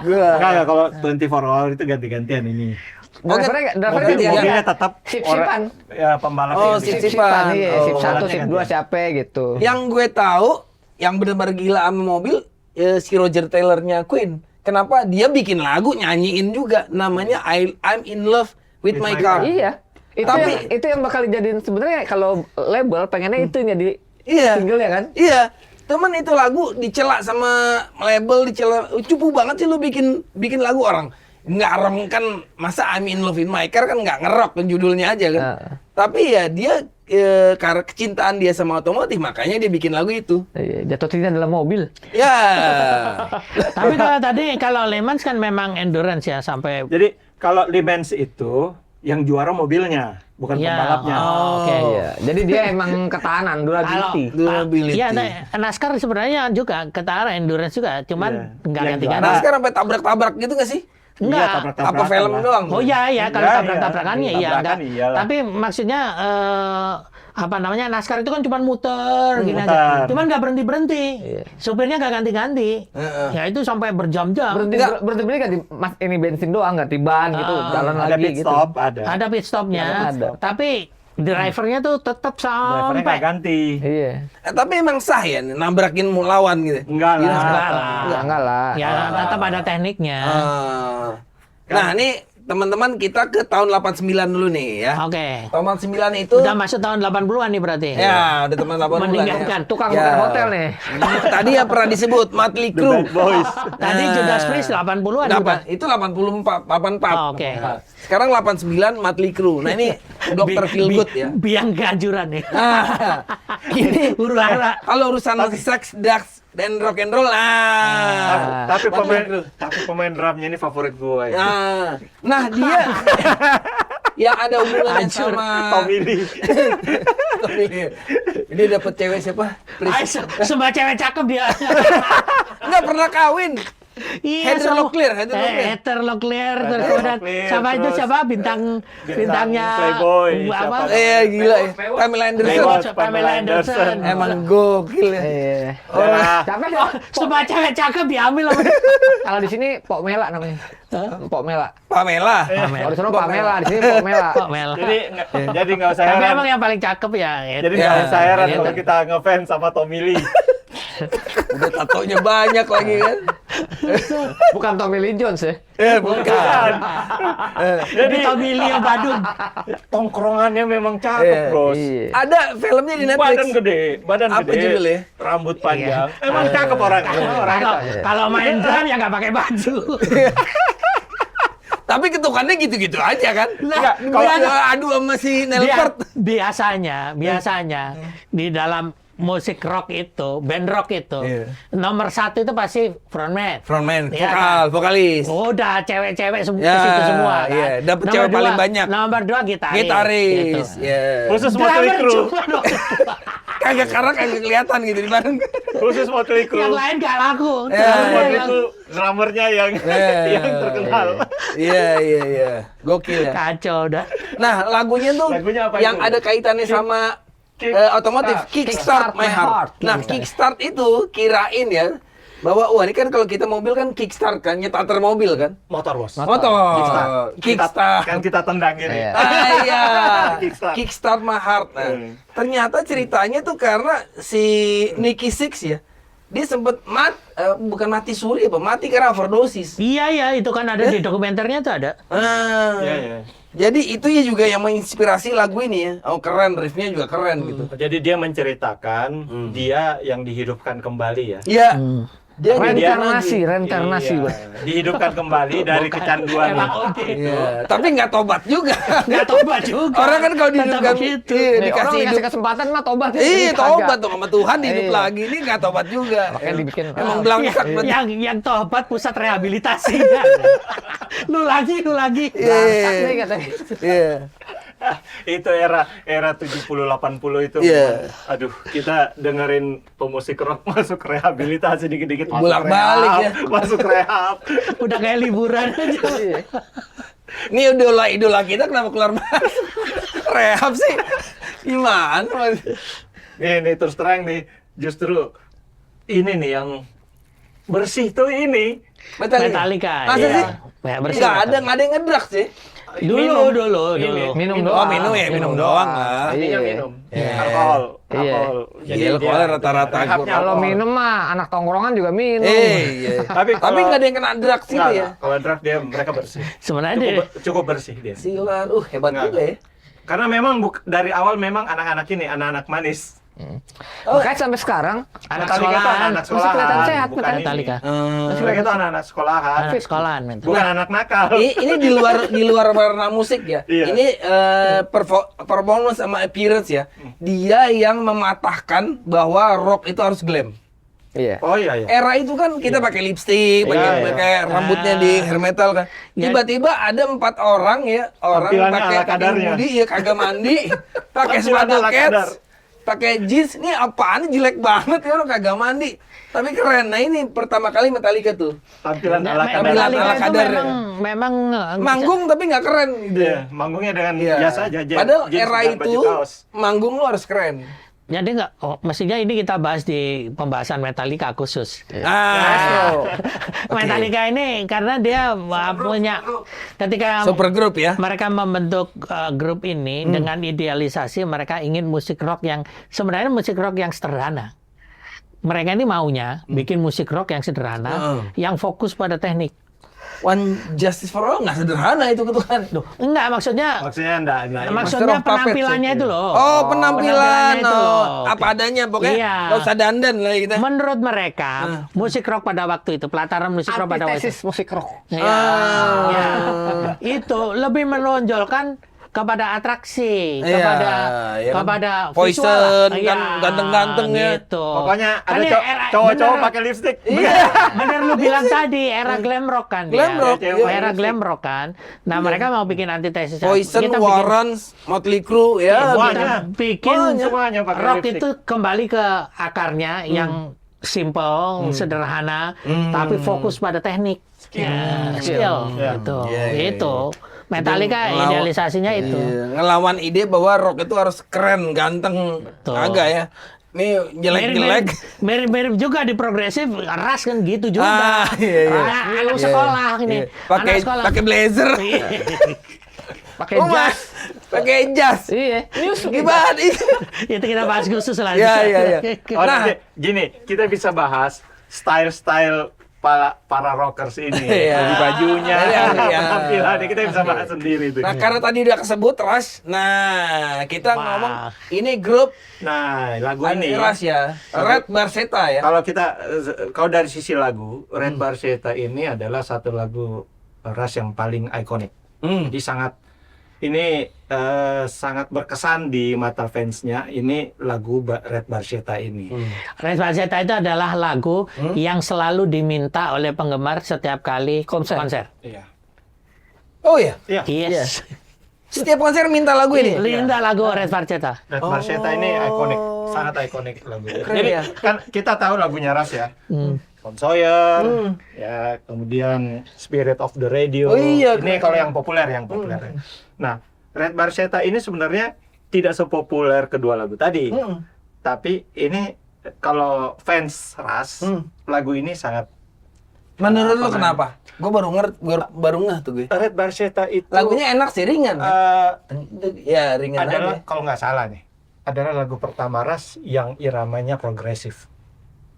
Gila. Enggak, kalau 24 Hours itu ganti-gantian ini. Drivernya Mobilnya tetap sip-sipan. ya pembalap Oh, yang sip-sipan. Iya, Oh, sip 1, balapnya sip gantian. 2 siapa gitu. Yang gue tahu, yang benar-benar gila sama mobil, si Roger Taylor-nya Queen. Kenapa? Dia bikin lagu, nyanyiin juga. Namanya I'm in love with my car. Iya. Itu yang bakal dijadiin sebenarnya kalau label pengennya itu jadi Iya. single ya kan? Iya. Temen itu lagu dicela sama label, dicela. Cupu banget sih lu bikin lagu orang. Nggak rem kan, masa I'm in love with my car kan nggak ngerok kan judulnya aja kan. Tapi ya dia karena kecintaan dia sama otomotif, makanya dia bikin lagu itu. Iya, jatuh cinta dalam mobil. Ya. Tapi kalau Le Mans kan memang endurance ya sampai. Jadi kalau Le Mans itu yang juara mobilnya, bukan Ya, pembalapnya. Oke. Iya. Jadi dia emang ketahanan, durability. Durability. Iya, NASCAR sebenarnya juga ketara endurance juga, cuman Iya. nggak Yang ganti-ganti. Nah sekarang sampai tabrak-tabrak gitu nggak sih? Enggak. Iya, tabrak-tabrakan Apa film lah. doang? Oh iya, kalau Iya, tabrak-tabrakannya iya. iya enggak. Tabrakan iyalah. Tapi maksudnya apa namanya NASCAR itu kan cuma muter gini muter. aja. Cuman nggak berhenti-berhenti. Supirnya nggak ganti-ganti. Ya itu sampai berjam-jam. Berhenti ganti ini bensin doang, ganti ban gitu, jalan Ada lagi pit gitu. stop, ada. Ada pit stopnya. Ada. Tapi drivernya tuh tetap Drivernya sampai. nggak ganti. Iya. Tapi emang sah ya nabrakin lawan gitu. Enggak lah. Enggak lah. Ya tetap ada tekniknya. Nah, ini teman-teman kita ke tahun 89 dulu nih ya. Oke. Tahun 89 itu Udah masuk tahun 80-an nih berarti. ya, udah teman 80 Meninggalkan Tukang Ya. hotel nih. Tadi ya pernah disebut Motley The Crue. Bad Boys. Tadi Judas Priest 80-an bukan? Itu 84, 84. Oh, oke. Nah, sekarang 89 Motley Crue. Nah, ini Dr. Feelgood ya. Biang kehancuran nih. Nah, ini Huru-hara. kalau urusan seks, drugs, dan rock and roll, Tapi Motley Crue. pemain drumnya ini favorit gue. Nah dia yang ada hubungannya Hancur. sama Tommy Lee. Tommy Lee. Ini dapat cewek siapa? Please. Semua cewek cakep dia. Nggak pernah kawin. Iya, Heather semua- Locklear, Heather Locklear. Heather Locklear, terus Heather kemudian Locklear, sama itu terus siapa bintangnya Playboy, apa? siapa? Gila ya. Pamela Anderson. Lewat Pamela Anderson. Emang gokil ya. Iya. Nah, Siapa Oh, semua cewek cakep diambil sama Kalau di sini Pok Mela namanya. Pok Mela. Pamela. Kalau di sana Pamela, di sini Pok Mela. Kok Mel. jadi nggak usah Tapi heran. emang yang paling cakep ya. Jadi Ya, nggak usah heran gitu. kalau kita ngefans sama Tommy Lee. Udah tatonya banyak lagi kan. Bukan Tommy Lee Jones ya. Bukan. Jadi Tommy Lee yang badut. Tongkrongannya memang cakep, Bros. Iya. Ada filmnya di Netflix. Badan Apa gede, judulnya? rambut panjang. Emang cakep orangnya. Orang Kalau main drum ya nggak pakai baju. Tapi ketukannya gitu-gitu aja kan. Lah, Kalau dia- adu sama si Dia, Nelpert. biasanya di dalam musik rock itu, band rock itu, Iya. nomor satu itu pasti frontman. Frontman, Iya vokal, kan? vokalis. Udah cewek-cewek Ya, ke situ semua kan. iya. Dapet Nomor cewek dua- paling banyak. Nomor dua gitaris. Gitaris. Gitu. Ya. khusus Motley Drummer Crue. cuma dong. Kagak karena kagak kelihatan gitu di bareng. Khusus Motley Yang Crue. lain gak laku. Ya, Drummer Khusus Motley yang Crue drummernya yang yang terkenal. Iya, iya, iya. Gokil ya. kacau udah. Nah, lagunya tuh Lagunya apa yang itu? ada kaitannya sama otomotif, Kickstart My Heart. Nah, Kickstart itu kirain ya bahwa wah ini kan kalau kita mobil kan kickstart kan, nyetater mobil kan. Motor, Bos. Motor. Kickstart. Kan kita tendang ini. Iya. Iya. Kickstart. Kickstart My Heart. Nah, ternyata ceritanya tuh karena si Nicky Six ya, dia sempet bukan mati suri apa, mati karena overdosis. Iya ya, itu kan ada di dokumenternya tuh ada. Ah. Iya, iya. Jadi itu ya juga yang menginspirasi lagu ini ya. Oh keren, riffnya juga keren gitu. Jadi dia menceritakan dia yang dihidupkan kembali ya. Iya. Dia Reinkarnasi, reinkarnasi. Iya, Bang. dihidupkan kembali dari kecanduan. Iya, tapi nggak tobat juga. Nggak tobat juga. Orang kan kalau Tetap dihidupkan begitu. iya, Orang dikasih dikasih hidup. kesempatan mah tobat. Iya, Ini tobat kagak. dong sama Tuhan hidup Iya. lagi. Ini nggak tobat juga. Makanya dibikin Emang belangsak Yang, berarti. yang tobat pusat rehabilitasi. lu lagi. Bangsat nih katanya. Iya. Itu era 70-80 itu. Iya. Aduh, kita dengerin pemusik rock masuk rehabilitasi dikit-dikit masuk Bolak-balik rehab, ya. masuk rehab. Udah kayak liburan aja. Ini idola kita kenapa keluar bahas rehab sih? Gimana? Nih terus terang nih, justru ini nih yang bersih tuh ini. Metallica. Masa iya. sih? Ya, bersih. Nggak ada yang ngedrak sih. Dulu. Minum Oh, doang. minum doang lah. Ininya Iya. minum. Iya. Alkohol. Jadi alkoholnya rata-rata rehabnya Kalau alkohol. minum mah anak tongkrongan juga minum. Iya. Tapi Tapi nggak ada yang kena drug sih Nggak, ya. kalau drug mereka bersih. Sebenarnya dia- Cukup bersih dia. Silan, hebat Nggak. juga ya. Karena memang dari awal memang anak-anak ini anak-anak manis. Makanya sampai sekarang anak Metallica tuh sekolahan. anak Masih kelihatan sekolahan, sehat, bukan ini. Metallica. Mereka tuh anak-anak sekolahan, Anak sekolahan. Mental. bukan anak nakal. Ini di luar warna musik ya. Iya. Ini performance sama appearance ya. Dia yang mematahkan bahwa rock itu harus glam. iya. Oh iya. Era itu kan kita pakai lipstick, Iya. pakai rambutnya di hair metal kan. Ya. Tiba-tiba ada 4 orang ya, orang Tampilannya pakai ala kadarnya. hoodie ya kagak mandi, pakai Tampilan sepatu ala kadar. cats, pakai jeans. Ini apaan jelek banget ya orang kagak mandi. Tapi keren. Nah ini pertama kali Metallica tuh. Tampilan Nah, ala Metallica kadar. Metallica itu kadar. memang Manggung tapi nggak keren gitu. Iya, manggungnya dengan Iya. biasa aja. Padahal jeans era dan baju itu kaos. manggung lu harus keren. Jadi nggak, mestinya ini kita bahas di pembahasan Metallica khusus. Ah, Metallica ini karena dia punya ketika super group ya. mereka membentuk grup ini dengan idealisasi mereka ingin musik rock yang sebenarnya musik rock yang sederhana. Mereka ini maunya bikin musik rock yang sederhana, yang fokus pada teknik. One Justice for All nggak sederhana itu kan. Loh, enggak maksudnya Maksudnya enggak. Master maksudnya of Puppets penampilannya ya. itu loh. Oh, penampilan. itu loh. Apa adanya pokoknya. Iya. Nggak usah dandan lah kita. Menurut mereka, musik rock pada waktu itu, pelataran musik rock pada waktu itu. Antitesis musik rock. Ya, ya. Itu lebih menonjolkan kepada atraksi, Iya, ya kan. kepada Poison, visual. kan Iya, ganteng-ganteng ya. Gitu. Pokoknya Kan ada ini era- cowok-cowok bener- pakai lipstick. Iya, bener lu bilang tadi era glam rock kan dia. Glam rock, iya. Era glam rock kan. Nah, mereka mau bikin antitesis. Poison, Kita bikin- Warren, Motley Crue ya. Semuanya. kita bikin Semuanya pakai rock lipstick. itu kembali ke akarnya yang simple, sederhana, tapi fokus pada teknik. Skill. Ya. Gitu. Iya, iya, Itu. Metallica Ngelawan- idealisasinya itu. Iya, ngelawan ide bahwa rock itu harus keren, ganteng. Betul. Agak ya. Nih jelek-jelek. Mirip-mirip juga di progresif ras kan gitu juga. Ah, iya, iya. Anak Iya, sekolah ini. iya. Pakai Anak sekolah. pakai blazer. Pakai Oh, jas. Mas. Pakai jas. Iya. Gimana itu? Itu kita bahas khusus lah. Iya, iya, iya. Oh, Nah. nanti gini, kita bisa bahas style-style para rockers ini. Iya. Baju-bajunya, Iya, iya. penampilannya kita bisa bahas sendiri itu. Nah, karena tadi udah kesebut Rush. Nah, kita Wah. ngomong ini grup Nah, lagu ini Rush ya. Red Barchetta ya. kalau kita kalau dari sisi lagu, Red Barchetta ini adalah satu lagu Rush yang paling ikonik. Jadi sangat berkesan di mata fansnya. Ini lagu Red Barchetta ini. Red Barchetta itu adalah lagu yang selalu diminta oleh penggemar setiap kali konser. Iya. Oh ya. Iya. Yes. Setiap konser minta lagu ini. Minta lagu Red Barchetta. Red Barchetta ini ikonik, sangat ikonik lagu. Keren Jadi ya. kan kita tahu lagunya Rush ya. Tom Sawyer, ya kemudian Spirit of the Radio. Oh iya, Ini keren. kalau yang populer, Nah, Red Barchetta ini sebenarnya tidak sepopuler kedua lagu tadi. Tapi ini kalau fans Rush, lagu ini sangat. Menurut lu kenapa? Gue baru ngeh tuh gue. Red Barchetta itu Lagunya enak sih, ringan. Ya, ringan adalah aja. kalau nggak salah nih, adalah lagu pertama Rush yang iramanya progresif.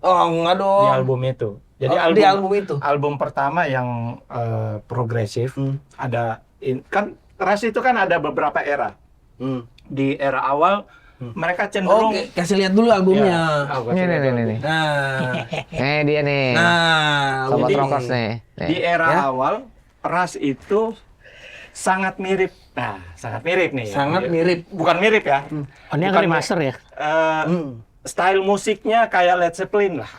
Oh, enggak Di dong. album itu. Jadi Oh, di album itu. Album pertama yang progresif ada kan Rush itu kan ada beberapa era. Di era awal mereka cenderung Oke, kasih lihat dulu albumnya. Ini. Nah, Dia nih. nah, Sobat jadi- Rockers nih. di era Ya. awal Rush itu sangat mirip. Nah, sangat mirip nih. Sangat mirip. Bukan mirip ya. Oh, ini yang Bukan remaster ya? Style musiknya kayak Led Zeppelin lah.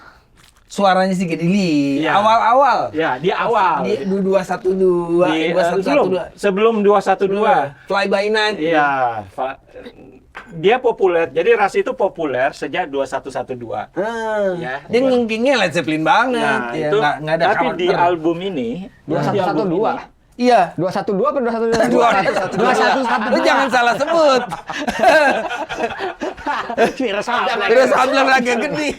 Suaranya sedikit ini Iya. awal-awal. Ya, di awal. Di 212, Di, 2112. sebelum 212. Fly by Night. Iya, dia populer. Jadi Rush itu populer sejak 2112. Ya. Dia ngengkingnya Led Zeppelin banget. Nah, ya, itu nggak ada tapi di karakter. album ini 2112. Iya. 212 apa 212? 212. Lu jangan salah sebut. Wira Sablan. Terus Sablan agak gede.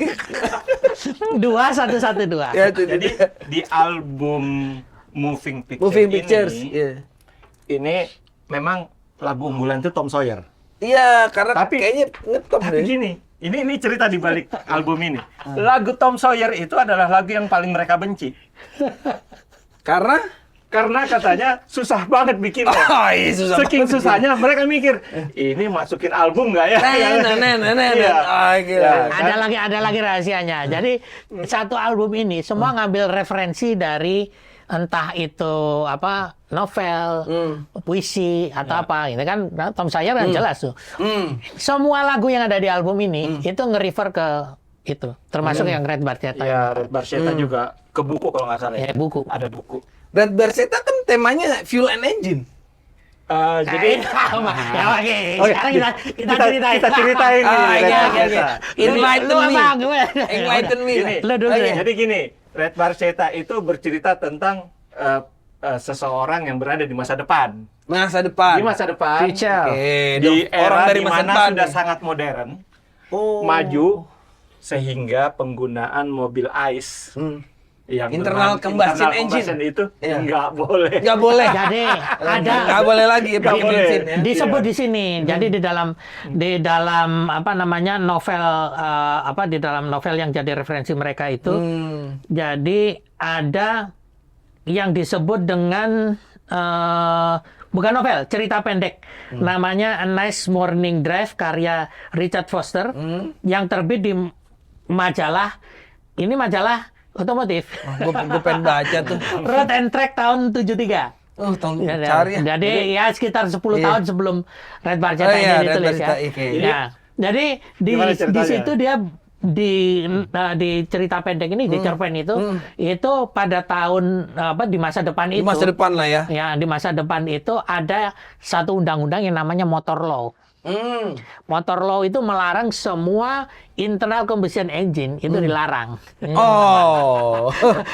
2112. Ya, itu Jadi dia. di album Moving Pictures, Moving Pictures. ini, Iya. ini memang lagu unggulan itu Tom Sawyer. Iya, karena Tapi- kayaknya ngetop Tapi deh. gini, ini cerita di balik album ini. Lagu Tom Sawyer itu adalah lagu yang paling mereka benci. Karena katanya susah banget bikinnya. Oh, iya, susah Saking banget susahnya mereka mikir, ini masukin album nggak ya? Nah. Iya. Oh, gila. Ya, kan? Ada lagi rahasianya. Jadi satu album ini semua ngambil referensi dari entah itu apa novel, puisi atau apa. Ini kan Tom Sawyer kan jelas tuh. Semua lagu yang ada di album ini itu nge-refer ke itu, termasuk yang Red Barchetta. Ya, Red Barchetta juga ke buku kalau nggak salah Ya, buku. Ada buku. Red Barchetta kan temanya fuel and engine. Jadi Ya, oke. Oke, Sekarang kita ceritain. kita ceritain nih Ah, Red iya, Barchetta. Enlighten Lu me. apa? Gue. Enlighten me. Gini, Lu dulu deh. jadi gini, Red Barchetta itu bercerita tentang seseorang yang berada di masa depan. Masa depan. Di masa depan, Future. Oke, di orang era dari di masa mana depan. sudah sangat modern, Oh. maju, sehingga penggunaan mobil ICE yang Internal berbahan- combustion internal engine. combustion itu Iya. nggak boleh. Nggak boleh. Jadi ada Nggak boleh lagi ya, Nggak pakai boleh. bensin ya. disebut Iya. di sini. Jadi di dalam apa namanya novel di dalam novel yang jadi referensi mereka itu. Jadi ada yang disebut dengan bukan novel, cerita pendek. Namanya A Nice Morning Drive karya Richard Foster yang terbit di majalah otomotif. Gue pengen baca tuh. Road and Track tahun 73. Oh, tahun Ya, cari ya. Jadi ya sekitar 10 Iya. tahun sebelum Red Barchetta Oh, iya, ini Red ditulis ya. Barchetta, oke. Ya. Jadi Gimana di ceritanya? situ dia di cerita pendek ini di cerpen itu pada tahun di masa depan Di itu. masa depan lah ya. Ya, di masa depan itu ada satu undang-undang yang namanya Motor Law. Motor Law itu melarang semua internal combustion engine itu dilarang. Oh.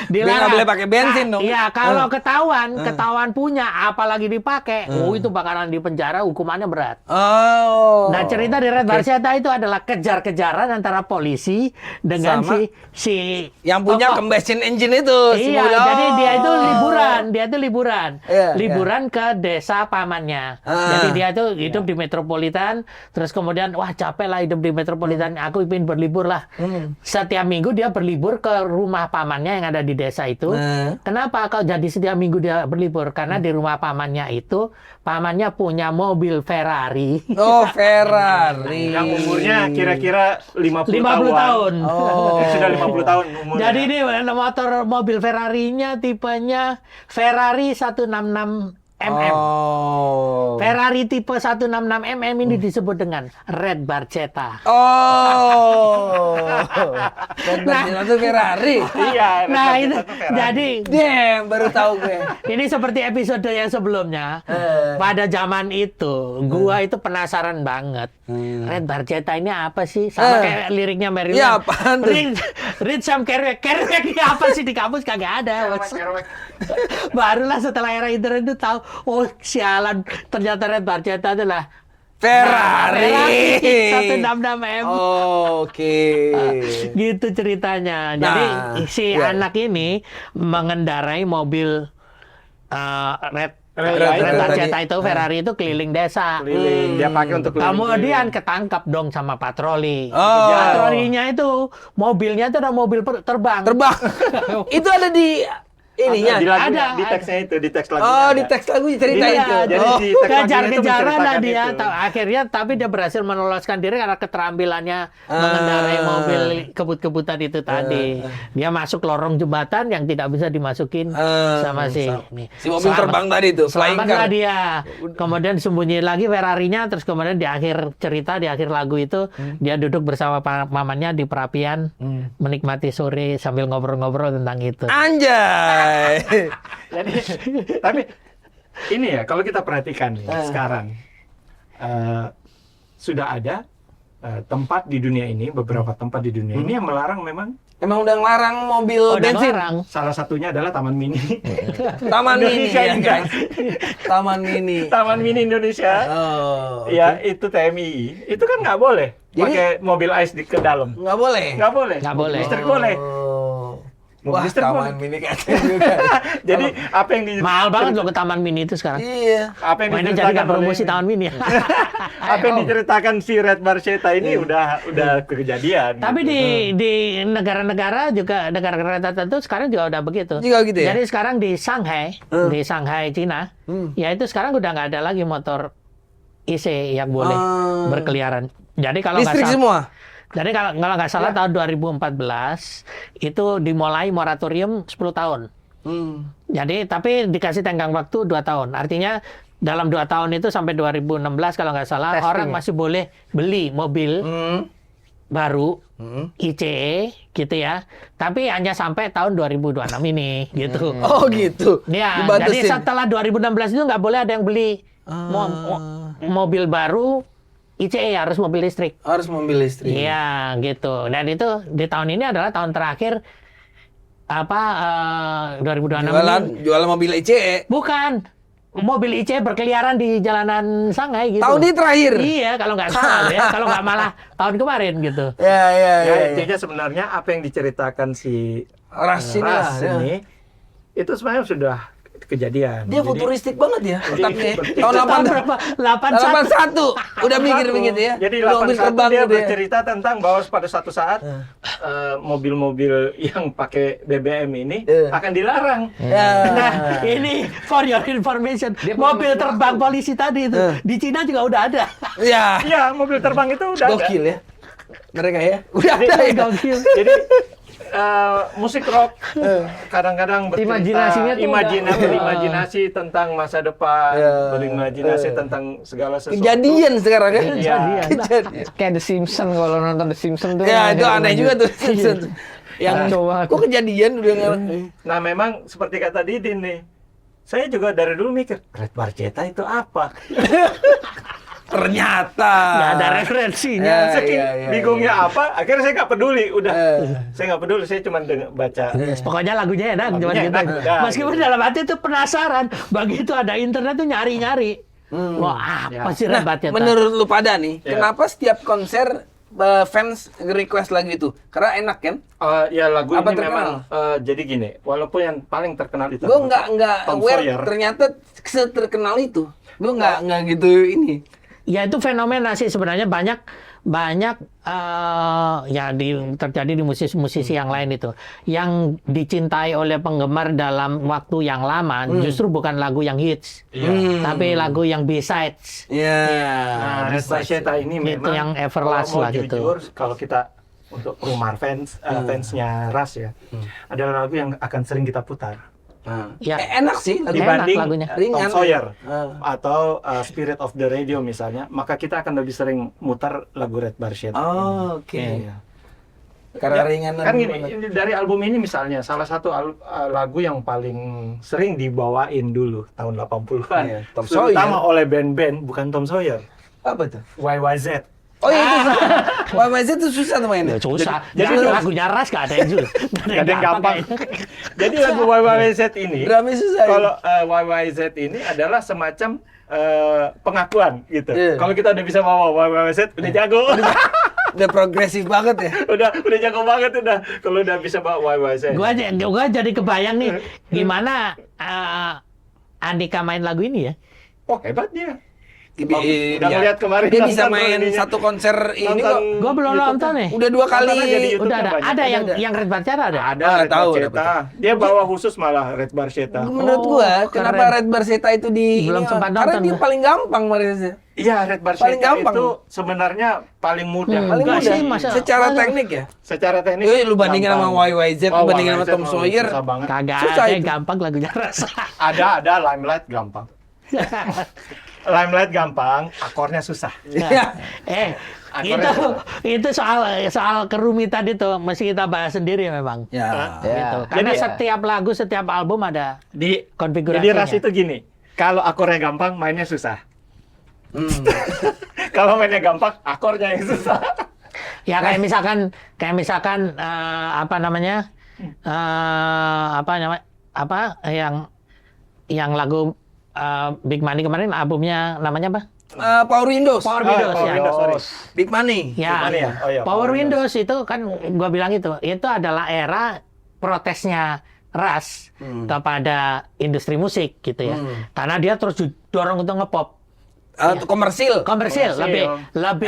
Dia nggak boleh pakai bensin dong. Iya, kalau ketahuan punya, apalagi dipakai, itu bakalan dipenjara, hukumannya berat. Oh. Nah, cerita di Red Barchetta itu adalah kejar-kejaran antara polisi dengan Sama si yang punya tokoh. combustion engine itu. si Iya, muda. jadi dia itu Oh. liburan. Iya, Liburan ke desa pamannya. Jadi dia itu hidup di metropolitan, terus kemudian wah capek lah hidup di metropolitan, aku ingin berlibur lah. Setiap minggu dia berlibur ke rumah pamannya yang ada di desa itu. Kenapa kau jadi setiap minggu dia berlibur? Karena di rumah pamannya itu, pamannya punya mobil Ferrari. Oh, Ferrari. Yang umurnya kira-kira 50 50 tahun. Oh. Sudah 50 tahun umurnya. Jadi ini mobil Ferrari-nya tipenya Ferrari 166 mm. Oh. Ferrari tipe 166 mm ini disebut dengan Red Barchetta. Oh. Red Barchetta itu Ferrari. Iya, Red Nah, Barchetta itu tuh Ferrari. jadi Damn, baru tahu gue. ini seperti episode yang sebelumnya. Pada zaman itu, gua itu penasaran banget. Red Barchetta ini apa sih? Sama kayak liriknya Marilyn. Iya, apaan tuh? Read some Kerouac. Kerouac ini apa sih di kampus kagak ada. Barulah setelah era internet itu tahu, oh sialan, ternyata Red Barchetta adalah Ferrari. 166 mm. Oke. Gitu ceritanya. Jadi Nah, si iya. anak ini mengendarai mobil Red Red Barchetta tadi. itu Ferrari itu keliling desa. Keliling, dia pakai untuk keliling. Kemudian ketangkap dong sama patroli. Oh. Patrolinya itu mobilnya itu ada mobil terbang. Terbang. Itu ada di ininya. Di lagunya, Ada, di teksnya itu, di teks lagunya. Oh, ada. di teks lagu cerita Iya, itu. jadi Oh. di teks lagunya itu Kejar-kejaran lah menceritakan dia, itu. akhirnya tapi dia berhasil meloloskan diri karena keterampilannya mengendarai mobil kebut-kebutan itu tadi. Dia masuk lorong jembatan yang tidak bisa dimasukin sama si ini. Si mobil terbang tadi tuh, flying Selamatlah car. dia. Kemudian sembunyi lagi Ferrarinya, terus kemudian di akhir cerita, di akhir lagu itu dia duduk bersama pamannya di perapian menikmati sore sambil ngobrol-ngobrol tentang itu. Anjay. Jadi, tapi ini ya, kalau kita perhatikan nih, sekarang sudah ada tempat di dunia ini, beberapa tempat di dunia ini yang melarang memang. Emang udah ngelarang mobil Oh, udah bensin. ngelarang. Salah satunya adalah Taman Mini. Taman Mini Indonesia ya, ini, guys. Taman Mini. Taman Mini Indonesia. Oh. Ya, itu TMI. Itu kan nggak boleh Jadi- pakai mobil ice ke dalam. Nggak boleh. Nggak boleh. Nggak boleh. Listrik boleh. Oh. Mobil Wah, listrik Taman boleh. Mini keren juga. Jadi apa yang Mahal banget loh ke Taman Mini itu sekarang. Iya. apa yang Wah, ini jadi diceritakan kan promosi oleh- Taman Mini. apa yang diceritakan si Red Barchetta ini udah kejadian. Tapi gitu. di negara-negara juga negara-negara tertentu sekarang juga udah begitu. Juga gitu ya? Jadi sekarang di Shanghai Cina, ya itu sekarang udah nggak ada lagi motor IC yang boleh berkeliaran. Jadi kalau nggak Listrik salah, semua. jadi kalau nggak salah tahun 2014 itu dimulai moratorium 10 tahun. Jadi tapi dikasih tenggang waktu 2 tahun. Artinya dalam 2 tahun itu sampai 2016 kalau nggak salah Testing. orang masih boleh beli mobil baru ICE gitu ya. Tapi hanya sampai tahun 2026 ini gitu. Oh gitu. Ya, Dibatasin. jadi setelah 2016 itu nggak boleh ada yang beli mobil baru ICE, harus mobil listrik. Harus mobil listrik. Iya, gitu. Dan itu di tahun ini adalah tahun terakhir 2026 ini. Jualan mobil ICE. Bukan. Mobil ICE berkeliaran di jalanan Shanghai gitu. Tahun ini terakhir. Iya, kalau nggak salah ya. Kalau nggak malah tahun kemarin gitu. Ya, ya, Ya, ya. intinya sebenarnya apa yang diceritakan si Ras ini lah, Ras ya. ini itu sebenarnya sudah kejadian. Dia Jadi- futuristik banget ya. Otaknya. Jadi- Tahun Tahun 8 berapa? 81. 81. Udah mikir begitu ya. Jadi Udah mobil 81 terbang dia gitu ya. bercerita tentang bahwa pada suatu saat mobil-mobil yang pakai BBM ini akan dilarang. Ya. Nah, ini for your information, mobil terbang polisi tadi itu di Cina juga udah ada. Ya. Iya, mobil terbang itu udah ada. Gokil ya. Mereka ya. Udah Jadi- ada ya. Gokil. Jadi musik rock kadang-kadang bercerita Imajinasinya tuh berimajinasi tentang masa depan, Ya. berimajinasi tentang segala sesuatu. Kejadian sekarang kan. Iya. Kejadian. Kayak The Simpsons, kalau nonton The Simpsons tuh. Ya, itu yang aneh lanjut. juga tuh. Yang Kacau banget. kok kejadian udah nggak. Nah, memang seperti kata Didin nih. Saya juga dari dulu mikir, Red Barchetta itu apa? Ternyata. Nggak ada referensinya. Ya, Saking iya, bingungnya apa, akhirnya saya nggak peduli. Udah, Eh. saya nggak peduli. Saya cuma baca. Pokoknya lagunya enak, Lagunya cuman gitu. enak, udah. Meskipun dalam hati itu penasaran, begitu ada internet tuh nyari-nyari. Wah, apa sih Nah, Red Barchetta? menurut lu pada nih, Ya. kenapa setiap konser fans request lagu itu? Karena enak kan? Ya lagu Apa ini terkenal? memang jadi gini, walaupun yang paling terkenal itu Gue nggak Tom aware Sawyer. ternyata terkenal itu. Gue nggak gitu ini. Ya itu fenomena sih sebenarnya banyak ya terjadi di musisi-musisi yang lain itu. Yang dicintai oleh penggemar dalam waktu yang lama justru bukan lagu yang hits, tapi lagu yang B-sides. Ya. Nah, Red Barchetta ini Itu memang yang Everlast kalau mau lah gitu. jujur, kalau kita untuk rumah fansnya Ras ya, adalah lagu yang akan sering kita putar. Ya. Enak sih lagu. Enak Dibanding lagunya. Tom Ringan. Sawyer atau Spirit of the Radio misalnya, maka kita akan lebih sering mutar lagu Red Barchetta. Oh, oke. Iya. Karena Ya, ringan. kan gini, ini dari album ini misalnya salah satu lagu yang paling sering dibawain dulu tahun 80-an, Iya, Tom terutama Sawyer. oleh band-band, bukan Tom Sawyer, Apa tuh? YYZ. Oh iya itu susah. YYZ itu susah tuh mainnya. Ya, susah. Jadi- Jadi lagunya Ras gak ada yang susah. Gak ada yang gampang. Jadi lagu YYZ ini, Drumnya susah. kalau YYZ ini adalah semacam pengakuan gitu. Iya. Kalau kita udah bisa bawa YYZ, udah jago. Udah progresif banget ya. udah jago banget udah. Kalau udah bisa bawa YYZ. Gua jadi kebayang nih gimana Andika main lagu ini ya. Oh, hebat dia. Udah ngeliat kemarin Dia bisa nonton main ininya. satu konser ini kok. Gua belum nonton nih. Udah 2 kali. Nonton aja di YouTube. Udah ada. banyak. Ada yang Ada. yang Red Barchetta ada. Ada Ah, Red tahu, Barchetta. Dia bawa khusus malah Red Barchetta. Menurut Oh, gua, keren. kenapa Red Barchetta itu di Belum ini, sempat karena nonton dia gua. paling gampang Malaysia. Iya, Red Paling Barchetta gampang. itu sebenarnya paling mudah. Paling Enggak mudah sih, masa- secara masa- teknik ya. Secara teknis. Lu bandingin sama gampang. YYZ, Oh, bandingin sama YYZ Tom mah Sawyer. susah banget. Kagak Susah ada itu. gampang lagunya rasa. Ada Limelight gampang. Limelight gampang, akornya susah. Itu soal kerumitan itu mesti kita bahas sendiri memang. Ya. Gitu. Karena Jadi- setiap lagu, setiap album ada Di konfigurasinya. Jadi ras itu gini, kalau akornya gampang, mainnya susah. Kalau mainnya gampang, akornya yang susah. Ya kayak misalkan apa namanya? Apa yang lagu Big Money kemarin albumnya namanya apa? Power Windows. Power Windows Power ya. Windows, sorry. Big Money. Ya, Big Money ya? Oh iya, Power Power Windows itu kan gua bilang itu adalah era protesnya Ras kepada industri musik gitu ya. Karena dia terus didorong untuk ngepop. Komersil. Komersil, lebih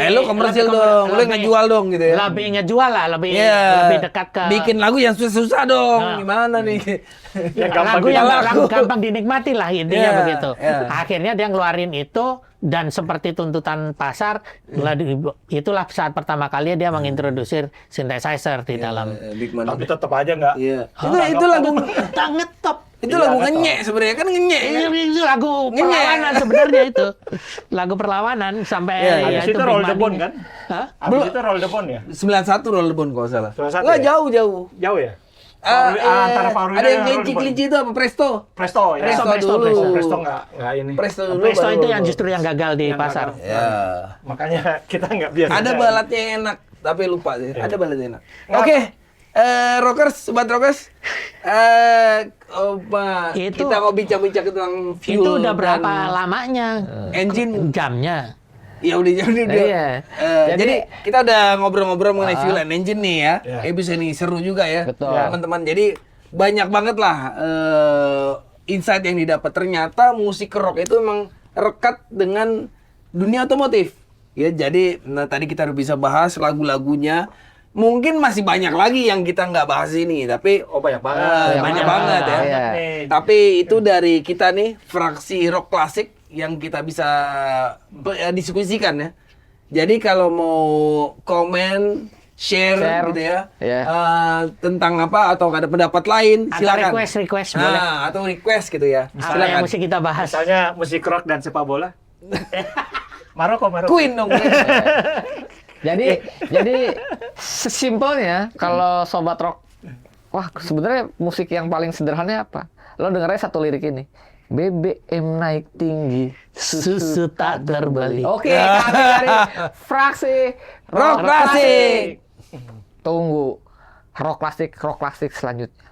Lu komersil lebih dong, lu lebih- ngejual dong gitu ya. Lebih ngejual lah, lebih dekat ke Bikin lagu yang susah-susah dong. Nah. Gimana nih? Yang gampang lagu yang dijual. gampang dinikmati lah intinya Iya, begitu. iya. Akhirnya dia ngeluarin itu dan seperti tuntutan pasar, itulah saat pertama kali dia mengintroduksi synthesizer di dalam. Big Money. Tapi tetap aja nggak. Iya. Itu lagu Ngetop. itu Iya, lagu ngetop. ngenyek sebenarnya kan ngenyek. kan? Itu lagu Ngenyek. perlawanan sebenarnya itu. Lagu perlawanan sampai Iya, iya. ya Habis itu Big Roll the Money. Bone kan? Hah? Habis itu Roll the Bone ya? 91 Roll the Bone kalau salah. 91 Nggak, ya? jauh. Jauh ya? Ada Antara Power yang Windows dan Roll the kelinci-kelinci itu apa? Presto. Presto ya? Presto dulu. Presto nggak ini. Presto dulu. Presto baru itu Roll yang the justru yang gagal di Yang pasar. gagal. Ya. Makanya kita nggak biasa. Ada baladnya yang enak, tapi lupa sih. Iya. Ada baladnya enak. Nggak. Oke. Rockers, sobat rockers. Itu- Kita mau bincang-bincang tentang fuel Itu udah berapa dan lamanya? engine. Jamnya. Ya udah. Iya. Jadi kita udah ngobrol-ngobrol mengenai fuel and engine nih ya. Iya. Episode ini seru juga ya. Betul. Teman-teman. Jadi banyak banget lah insight yang didapat. Ternyata musik rock itu memang rekat dengan dunia otomotif. Ya, jadi tadi kita udah bisa bahas lagu-lagunya. Mungkin masih banyak lagi yang kita nggak bahas ini, tapi Oh banyak banget. banyak banget ya. Iya. Tapi itu dari kita nih, fraksi rock klasik yang kita bisa diskusikan ya. Jadi kalau mau komen, share gitu ya, Iya. tentang apa atau ada pendapat lain, Atau silakan. request boleh. Atau request gitu ya. Apa yang mesti kita bahas? Misalnya musik rock dan sepak bola. Maroko. Queen dong. Jadi sesimpelnya kalau sobat rock, wah sebenarnya musik yang paling sederhana apa? Lo dengernya satu lirik ini. BBM naik tinggi, Susu tak terbeli. Oke, kami dari fraksi Rock Klasik. Tunggu rock klasik selanjutnya.